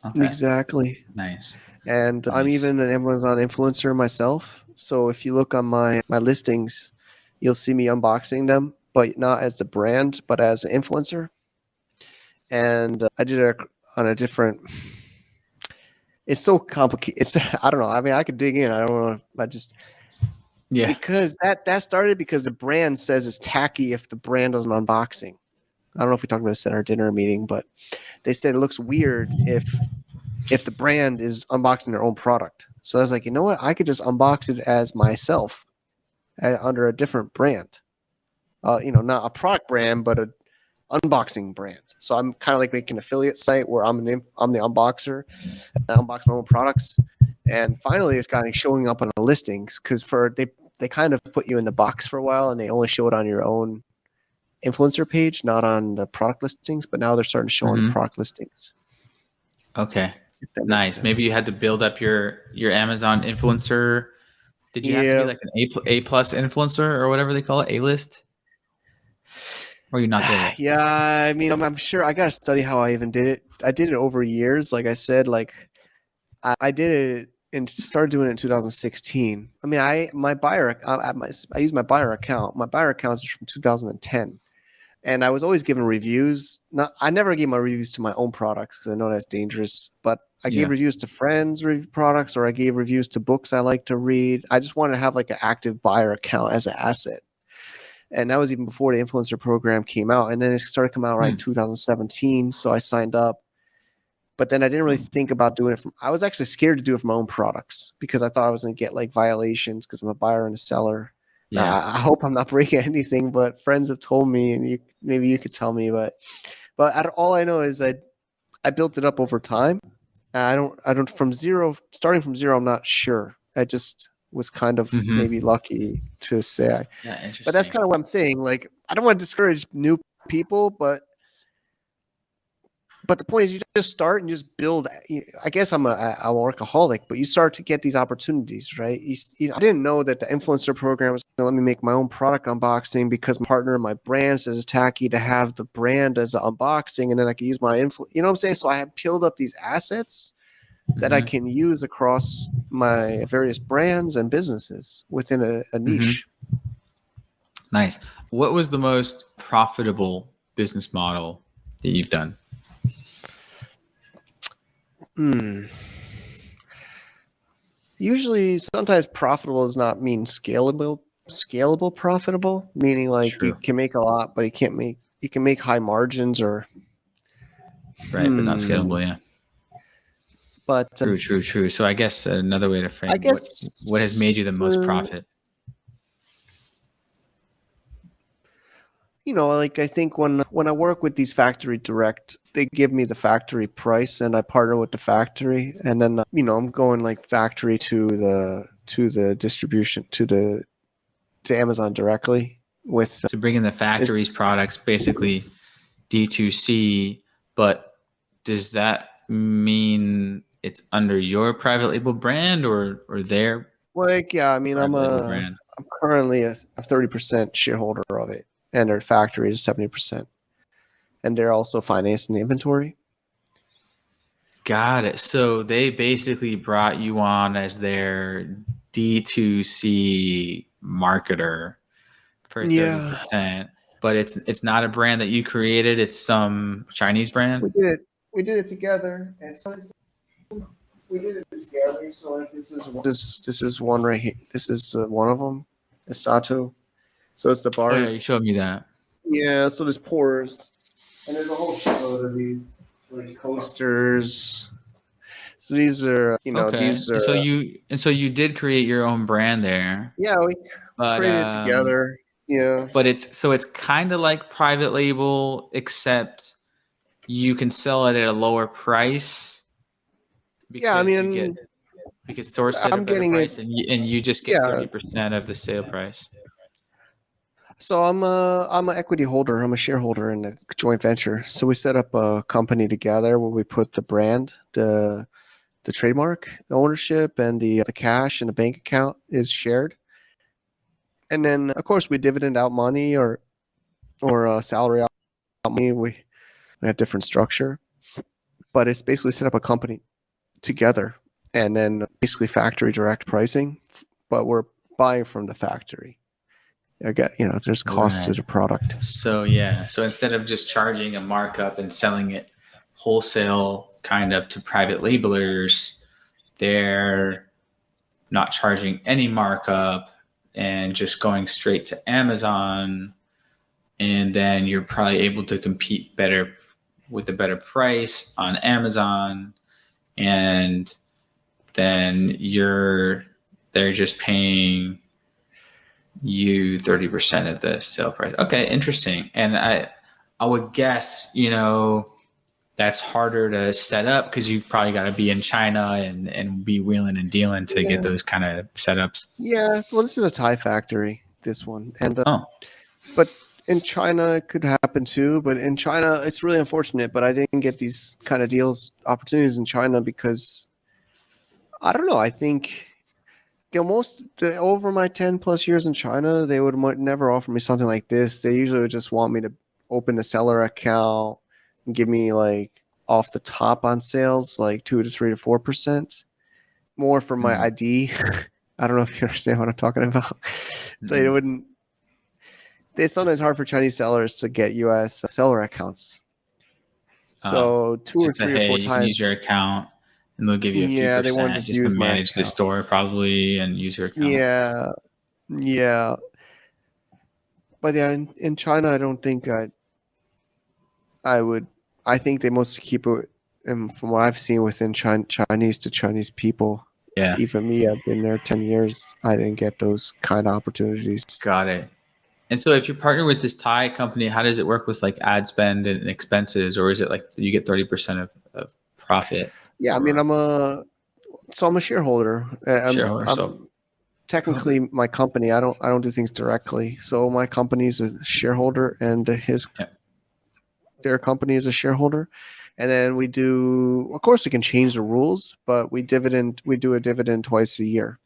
D: Okay.
A: Exactly.
D: Nice.
A: And I'm even an Amazon influencer myself. So if you look on my listings, you'll see me unboxing them, but not as the brand, but as an influencer. And I did it on a different. It's so complicated. I don't know. I mean, I could dig in. I don't know. I just because that started because the brand says it's tacky if the brand does an unboxing. I don't know if we talked about this at our dinner meeting, but they said it looks weird if the brand is unboxing their own product. So I was like, you know what? I could just unbox it as myself under a different brand. Not a product brand, but a unboxing brand. So I'm kind of like making an affiliate site where I'm the unboxer. I unbox my own products. And finally, it's kind of showing up on the listings because they kind of put you in the box for a while and they only show it on your own influencer page, not on the product listings. But now they're starting to show on the product listings.
D: Okay. Nice. Maybe you had to build up your Amazon influencer. Did you have to be like an A+ influencer or whatever they call it, A-list? Or you're not there yet?
A: Yeah, I mean, I'm sure I got to study how I even did it. I did it over years. Like I said, like I did it and started doing it in 2016. I mean, I use my buyer account. My buyer account is from 2010. And I was always giving reviews. I never gave my reviews to my own products because I know that's dangerous. But I gave
D: Yeah.
A: reviews to friends' products, or I gave reviews to books I like to read. I just wanted to have like an active buyer account as an asset. And that was even before the influencer program came out. And then it started coming out right in 2017. So I signed up. But then I didn't really think about doing it I was actually scared to do it for my own products because I thought I was going to get like violations because I'm a buyer and a seller.
D: Yeah.
A: I hope I'm not breaking anything, but friends have told me, and maybe you could tell me. But all I know is I built it up over time. Starting from zero. I'm not sure. I just was kind of maybe lucky to say.
D: Yeah.
A: But that's
D: Interesting.
A: kind of what I'm saying. Like, I don't want to discourage new people, but the point is you just start and just build. I guess I'm a workaholic, but you start to get these opportunities, right? I didn't know that the influencer program was going to let me make my own product unboxing because my partner, my brand says it's tacky to have the brand as an unboxing, and then I can use my influence. You know what I'm saying? So I have built up these assets that I can use across my various brands and businesses within a niche.
D: Nice. What was the most profitable business model that you've done?
A: Usually, sometimes profitable does not mean scalable. Scalable profitable, meaning like you
D: True.
A: can make a lot, but you can make high margins or
D: Right, but not scalable. Yeah.
A: But
D: True. So I guess another way to frame
A: I
D: what has made you the
A: guess
D: most profit?
A: like I think when I work with these factory direct, they give me the factory price, and I partner with the factory, and then I'm going like factory to the distribution to Amazon directly with
D: So bringing the factory's products, basically D2C, but does that mean it's under your private label brand or their
A: like I mean
D: private label brand?
A: I'm currently a 30% shareholder of it, and their factory is 70%, and they're also financing the inventory.
D: Got it. So they basically brought you on as their D2C marketer for
A: Yeah,
D: 30%, but it's not a brand that you created. It's some Chinese brand.
A: we did it together, and so we did it together. So like this is one right here. This is one of them. It's Sato. So it's the
D: Oh yeah,
A: bar.
D: you showed me that.
A: Yeah. So there's pours, and there's a whole shitload of these like coasters. So these are
D: Okay.
A: these are
D: So you did create your own brand there,
A: yeah, we
D: but
A: created it together. Yeah.
D: it's kind of like private label, except you can sell it at a lower price
A: Yeah. I
D: because
A: mean,
D: you could source it at a
A: I'm
D: better
A: getting it.
D: price, and you just get
A: Yeah.
D: 30% of the sale price.
A: So I'm an equity holder. I'm a shareholder in the joint venture. So we set up a company together where we put the brand, the trademark ownership, and the cash in the bank account is shared. And then of course we dividend out money or salary out money. We have different structure, but it's basically set up a company together, and then basically factory direct pricing, but we're buying from the factory. I get there's cost to
D: Right.
A: the product.
D: So yeah. So instead of just charging a markup and selling it wholesale kind of to private labelers, they're not charging any markup and just going straight to Amazon. And then you're probably able to compete better with a better price on Amazon. And then they're just paying you 30% of the sale price. Okay, interesting. And I would guess, that's harder to set up because you probably got to be in China and be wheeling and dealing to
A: Yeah.
D: get those kind of setups.
A: Yeah. Well, this is a Thai factory, this one, and
D: Oh,
A: but in China it could happen too. But in China, it's really unfortunate. But I didn't get these kind of opportunities in China because I don't know. I think over my 10+ years in China, they would never offer me something like this. They usually would just want me to open a seller account and give me like off the top on sales, like 2 to 3 to 4% more for my ID. I don't know if you understand what I'm talking about. They wouldn't. it's sometimes hard for Chinese sellers to get US seller accounts. So two or
D: Just say,
A: three or
D: hey,
A: four
D: you can
A: times,
D: use your account and they'll give you a few
A: yeah, they want to
D: percent
A: just
D: just to
A: use my
D: manage the
A: account.
D: store probably and use your account.
A: Yeah, yeah. But yeah, in China, I don't think I would. I think they mostly keep it, and from what I've seen within Chinese to Chinese people,
D: Yeah,
A: even me, I've been there 10 years. I didn't get those kind of opportunities.
D: got it. And so if you partner with this Thai company, how does it work with like ad spend and expenses? Or is it like you get 30% of profit
A: Yeah, I mean,
D: or
A: I'm a shareholder.
D: shareholder? So,
A: I'm technically my company. I don't do things directly. So my company's a shareholder, and
D: yeah.
A: their company is a shareholder. And then we do, of course, we can change the rules, but we do a dividend twice a year.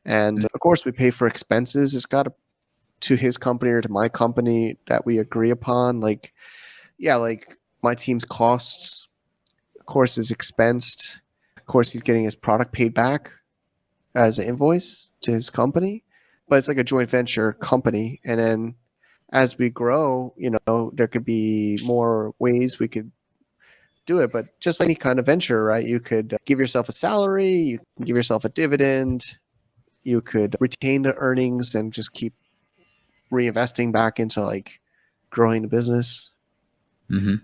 A: And of course, we pay for expenses. It's got to his company or to my company that we agree upon. Like, yeah, like my team's costs, of course, is expensed. Of course, he's getting his product paid back as an invoice to his company, but it's like a joint venture company. And then as we grow, there could be more ways we could do it. But just like any kind of venture, right? You could give yourself a salary, you can give yourself a dividend, you could retain the earnings and just keep reinvesting back into like growing the business.
D: Mm-hmm.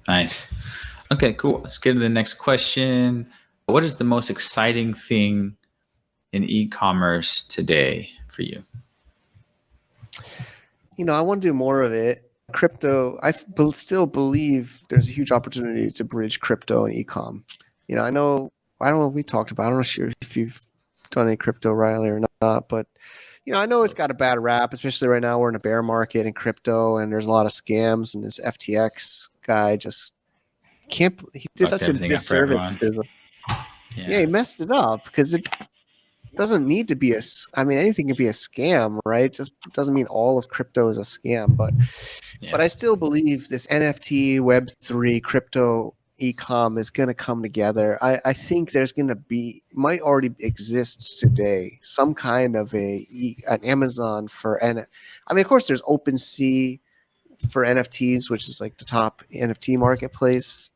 D: Nice. Okay, cool. Let's get to the next question. What is the most exciting thing in e-commerce today for you?
A: I want to do more of it. Crypto, still believe there's a huge opportunity to bridge crypto and ecom. I don't know if we talked about, I don't know sure if you've done any crypto, Riley, or not, but I know it's got a bad rap, especially right now we're in a bear market in crypto and there's a lot of scams, and this FTX guy just can't, he did
D: Fucked
A: such a
D: everything up for
A: disservice
D: everyone.
A: to the, yeah,
D: Yeah.
A: he messed it up because it doesn't need to be I mean, anything can be a scam, right? It just doesn't mean all of crypto is a scam, but
D: Yeah.
A: I still believe this NFT, Web3, crypto, ecom is going to come together. I think there's going to might already exist today, some kind of an Amazon for I mean, of course, there's OpenSea for NFTs, which is like the top NFT marketplace.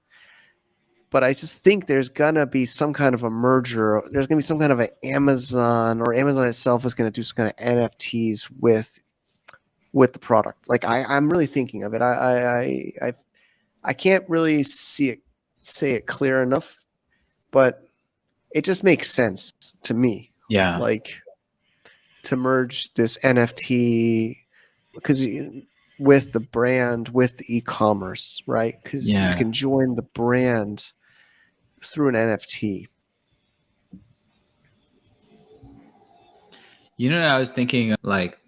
A: But I just think there's gonna be some kind of a merger. There's gonna be some kind of an Amazon, or Amazon itself is gonna do some kind of NFTs with the product. Like I'm really thinking of it. I can't really say it clear enough, but it just makes sense to me.
D: Yeah.
A: Like to merge this NFT because with the brand, with the e-commerce, right? Because you
D: Yeah.
A: can join the brand through an NFT.
D: You know what I was thinking? Like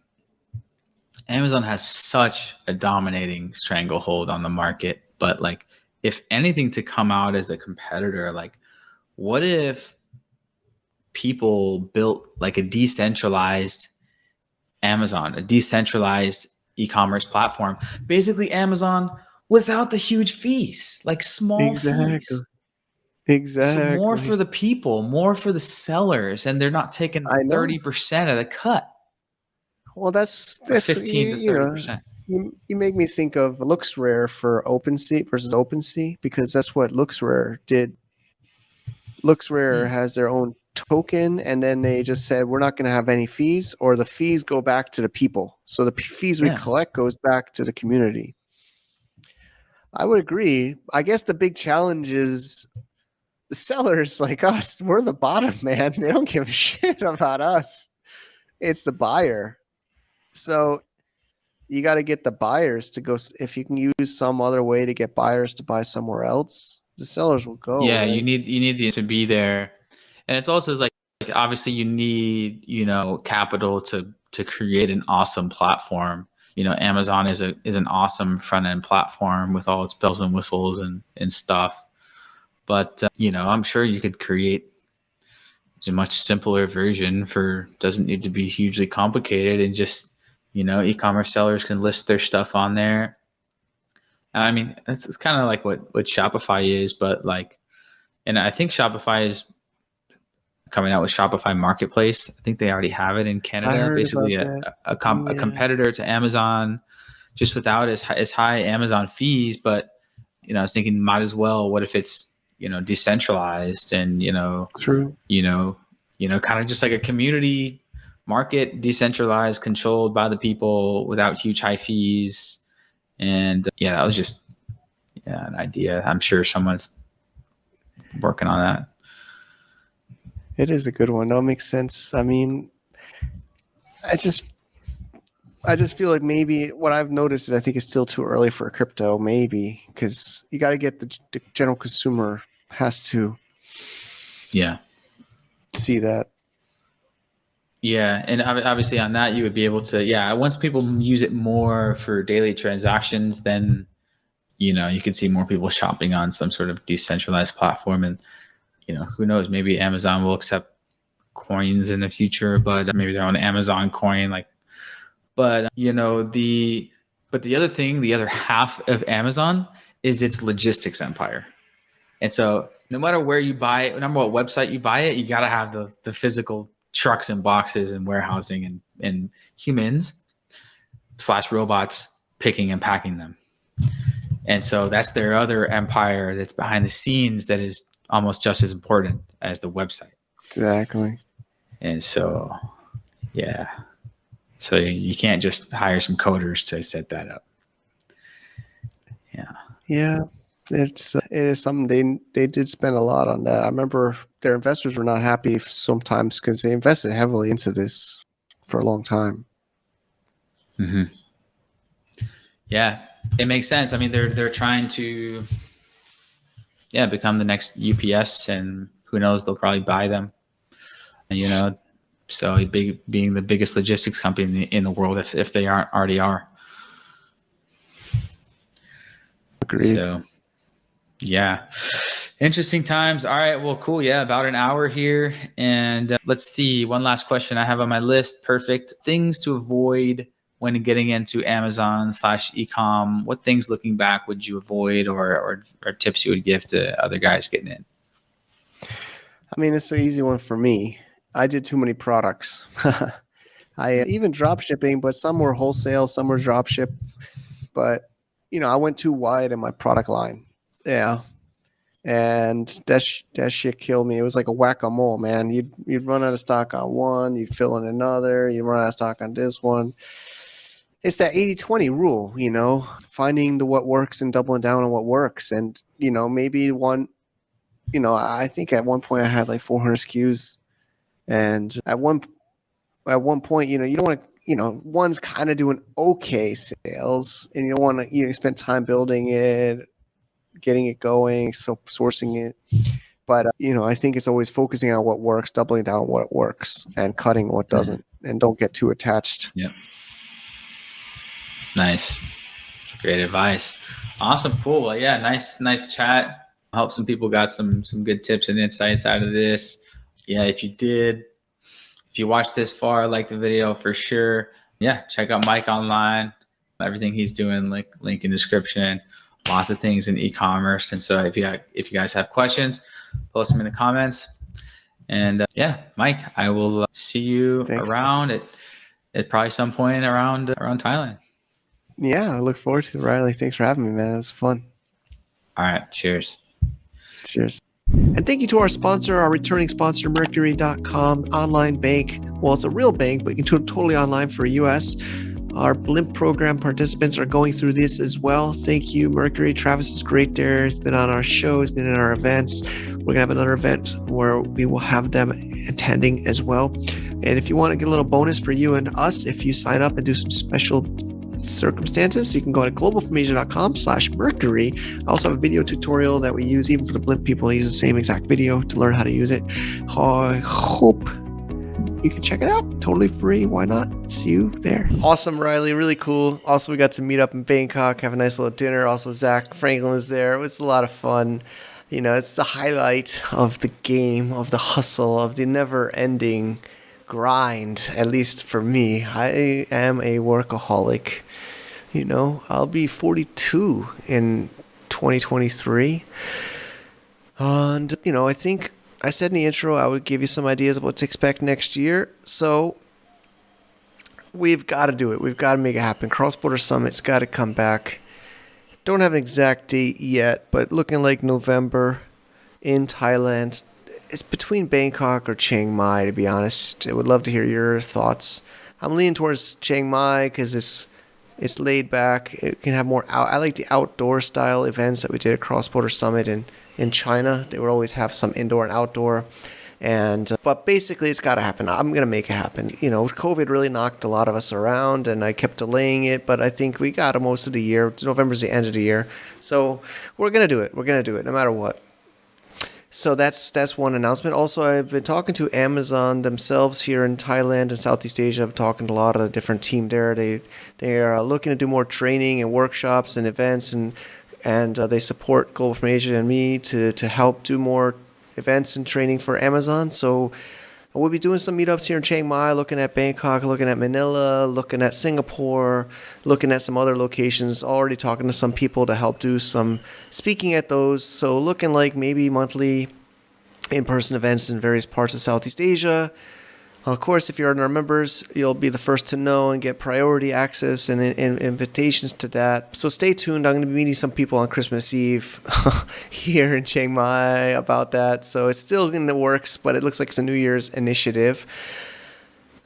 D: Amazon has such a dominating stranglehold on the market, but like if anything to come out as a competitor, like what if people built like a decentralized Amazon, a decentralized e-commerce platform, basically Amazon without the huge fees, like small
A: Exactly.
D: fees. So more for
A: Exactly.
D: the people, more for the sellers, and they're not taking
A: I know.
D: 30% of the cut
A: Well, that's
D: or
A: this.
D: 15 to 30%.
A: You make me think of LooksRare for OpenSea versus OpenSea, because that's what LooksRare did. LooksRare
D: Hmm.
A: has their own token, and then they just said we're not going to have any fees, or the fees go back to the people. So the fees we
D: Yeah.
A: collect goes back to the community. I would agree. I guess the big challenge is the sellers like us. We're the bottom, man. They don't give a shit about us. It's the buyer. So you got to get the buyers to go. If you can use some other way to get buyers to buy somewhere else, the sellers will go,
D: Yeah,
A: right?
D: you need the to be there. And it's also like obviously you need, capital to create an awesome platform. Amazon is an awesome front end platform with all its bells and whistles and stuff. But I'm sure you could create a much simpler version for doesn't need to be hugely complicated and just e-commerce sellers can list their stuff on there. And I mean, it's kind of like what Shopify is, but like, and I think Shopify is coming out with Shopify Marketplace. I think they already have it in
A: I
D: Canada.
A: heard
D: Basically,
A: about
D: a,
A: that.
D: a, com- a
A: Yeah,
D: competitor to Amazon, just without as high Amazon fees. But I was thinking, might as well. What if it's decentralized and
A: true.
D: kind of just like a community market, decentralized, controlled by the people without huge high fees. And that was just an idea. I'm sure someone's working on that.
A: It is a good one. That makes sense. I mean, I just feel like maybe what I've noticed is I think it's still too early for crypto, maybe, because you got to get the general consumer has to see that.
D: Yeah, and obviously on that you would be able to once people use it more for daily transactions, then you could see more people shopping on some sort of decentralized platform, and who knows, maybe Amazon will accept coins in the future, but maybe their own Amazon coin, but the other thing, the other half of Amazon is its logistics empire. And so no matter where you buy it, no matter what website you buy it, you got to have the physical trucks and boxes and warehousing and humans / robots picking and packing them. And so that's their other empire that's behind the scenes that is almost just as important as the website.
A: Exactly.
D: And so, so you can't just hire some coders to set that up.
A: Yeah. It is something they did spend a lot on that. I remember their investors were not happy sometimes because they invested heavily into this for a long time.
D: Mm-hmm. Yeah, it makes sense. I mean, they're trying to become the next UPS, and who knows, they'll probably buy them. And, so being the biggest logistics company in the world, if they aren't already are.
A: Agreed.
D: So, interesting times. All right, well, cool. Yeah, about an hour here, and let's see. One last question I have on my list. Perfect. Things to avoid when getting into Amazon / Ecomm. What things, looking back, would you avoid, or tips you would give to other guys getting in?
A: I mean, it's an easy one for me. I did too many products. I even drop shipping, but some were wholesale, some were drop ship. But I went too wide in my product line. Yeah, and that shit killed me. It was like a whack-a-mole, man. You'd run out of stock on one, you'd fill in another, you run out of stock on this one. It's that 80-20 rule, finding what works and doubling down on what works. And maybe one, I think at one point I had like 400 SKUs, and at one point, you don't want to, one's kind of doing okay sales, and you don't want to spend time building it, getting it going, so sourcing it. But I think it's always focusing on what works, doubling down on what works, and cutting what doesn't, and don't get too attached.
D: Yep. Nice. Great advice. Awesome. Cool. Well, yeah, nice chat. I hope some people got some good tips and insights out of this. Yeah, if you watched this far, like the video for sure. Yeah, check out Mike online. Everything he's doing, link in description. Lots of things in e-commerce. And so if you guys have questions, post them in the comments. And Mike, I will see you around at probably some point around Thailand.
A: Yeah, I look forward to it, Riley. Thanks for having me, man. It was fun.
D: All right. Cheers.
A: Cheers. And thank you to our sponsor, our returning sponsor, Mercury.com, online bank. Well, it's a real bank, but you can do it totally online for US. Our Blimp program participants are going through this as well. Thank you, Mercury. Travis is great there. He's been on our show. He's been in our events. We're going to have another event where we will have them attending as well. And if you want to get a little bonus for you and us, if you sign up and do some special circumstances, you can go to globalfromAsia.com/Mercury. I also have a video tutorial that we use even for the Blimp people. I use the same exact video to learn how to use it. I hope you can check it out. Totally free. Why not? See you there. Awesome, Riley. Really cool. Also, we got to meet up in Bangkok, have a nice little dinner. Also, Zach Franklin was there. It was a lot of fun. It's the highlight of the game, of the hustle, of the never-ending grind. At least for me, I am a workaholic. I'll be 42 in 2023. And, I think I said in the intro I would give you some ideas of what to expect next year. So we've got to do it. We've got to make it happen. Cross-Border Summit's got to come back. Don't have an exact date yet, but looking like November in Thailand. It's between Bangkok or Chiang Mai, to be honest. I would love to hear your thoughts. I'm leaning towards Chiang Mai because it's laid back. It can have more I like the outdoor style events that we did at Cross-Border Summit in China. They would always have some indoor and outdoor. But basically, it's got to happen. I'm going to make it happen. COVID really knocked a lot of us around, and I kept delaying it. But I think we got it most of the year. November's the end of the year. So we're going to do it. We're going to do it no matter what. So that's one announcement. Also, I've been talking to Amazon themselves here in Thailand and Southeast Asia. I've talking to a lot of the different team there. They are looking to do more training and workshops and events, and they support Global from Asia and me to help do more events and training for Amazon. So we'll be doing some meetups here in Chiang Mai, looking at Bangkok, looking at Manila, looking at Singapore, looking at some other locations, already talking to some people to help do some speaking at those. So looking like maybe monthly in-person events in various parts of Southeast Asia. Of course, if you're one of our members, you'll be the first to know and get priority access and invitations to that. So stay tuned. I'm going to be meeting some people on Christmas Eve here in Chiang Mai about that. So it's still in the works, but it looks like it's a New Year's initiative.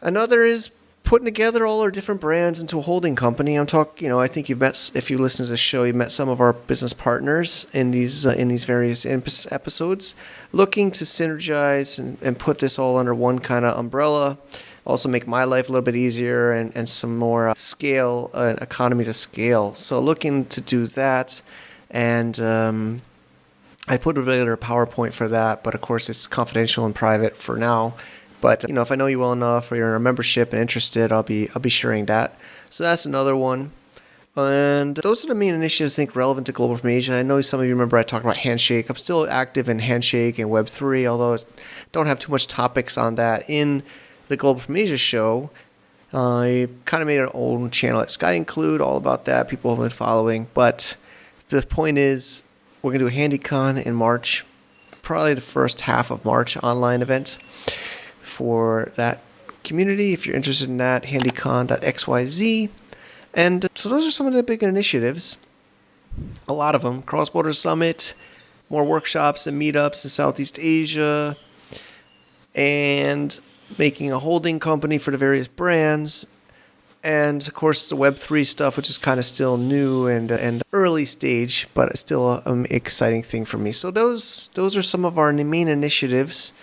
A: Another is putting together all our different brands into a holding company. I'm talking, I think if you listen to the show, you've met some of our business partners in these various episodes, looking to synergize and put this all under one kind of umbrella. Also make my life a little bit easier and some more scale, economies of scale. So looking to do that. And I put together a PowerPoint for that, but of course it's confidential and private for now. But if I know you well enough, or you're in a membership and interested, I'll be sharing that. So that's another one. And those are the main initiatives I think relevant to Global from Asia. I know some of you remember I talked about Handshake. I'm still active in Handshake and Web3, although I don't have too much topics on that in the Global from Asia show. I kind of made an own channel at Sky Include, all about that. People have been following. But the point is, we're going to do a HandyCon in March, probably the first half of March, online event for that community. If you're interested in that, handycon.xyz. And so those are some of the big initiatives. A lot of them. Cross-Border Summit, more workshops and meetups in Southeast Asia, and making a holding company for the various brands. And of course the Web3 stuff, which is kind of still new and early stage, but it's still an exciting thing for me. So those are some of our main initiatives.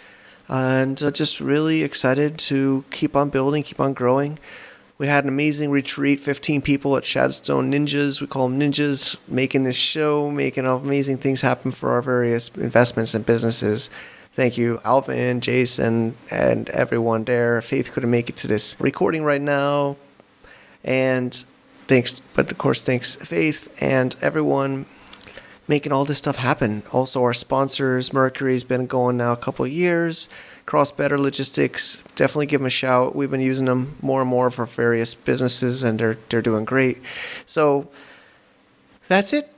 A: And just really excited to keep on building, keep on growing. We had an amazing retreat, 15 people at Shadstone Ninjas. We call them ninjas, making this show, making amazing things happen for our various investments and businesses. Thank you, Alvin, Jason, and everyone there. Faith couldn't make it to this recording right now. And thanks, Faith and everyone making all this stuff happen. Also, our sponsors, Mercury's been going now a couple of years. Cross Better Logistics, definitely give them a shout. We've been using them more and more for various businesses, and they're doing great. So that's it.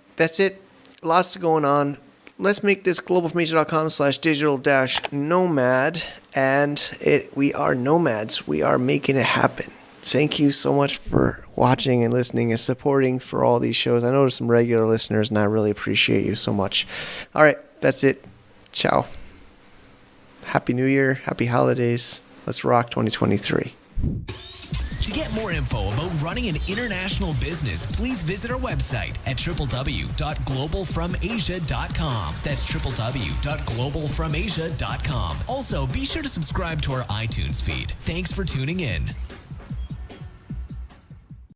A: Lots going on. Let's make this globalfromasia.com/digital-nomad, and we are nomads. We are making it happen. Thank you so much for watching and listening and supporting for all these shows. I know there's some regular listeners, and I really appreciate you so much. All right, that's it. Ciao. Happy New Year. Happy holidays. Let's rock 2023.
B: To get more info about running an international business, please visit our website at www.globalfromasia.com. That's www.globalfromasia.com. Also, be sure to subscribe to our iTunes feed. Thanks for tuning in.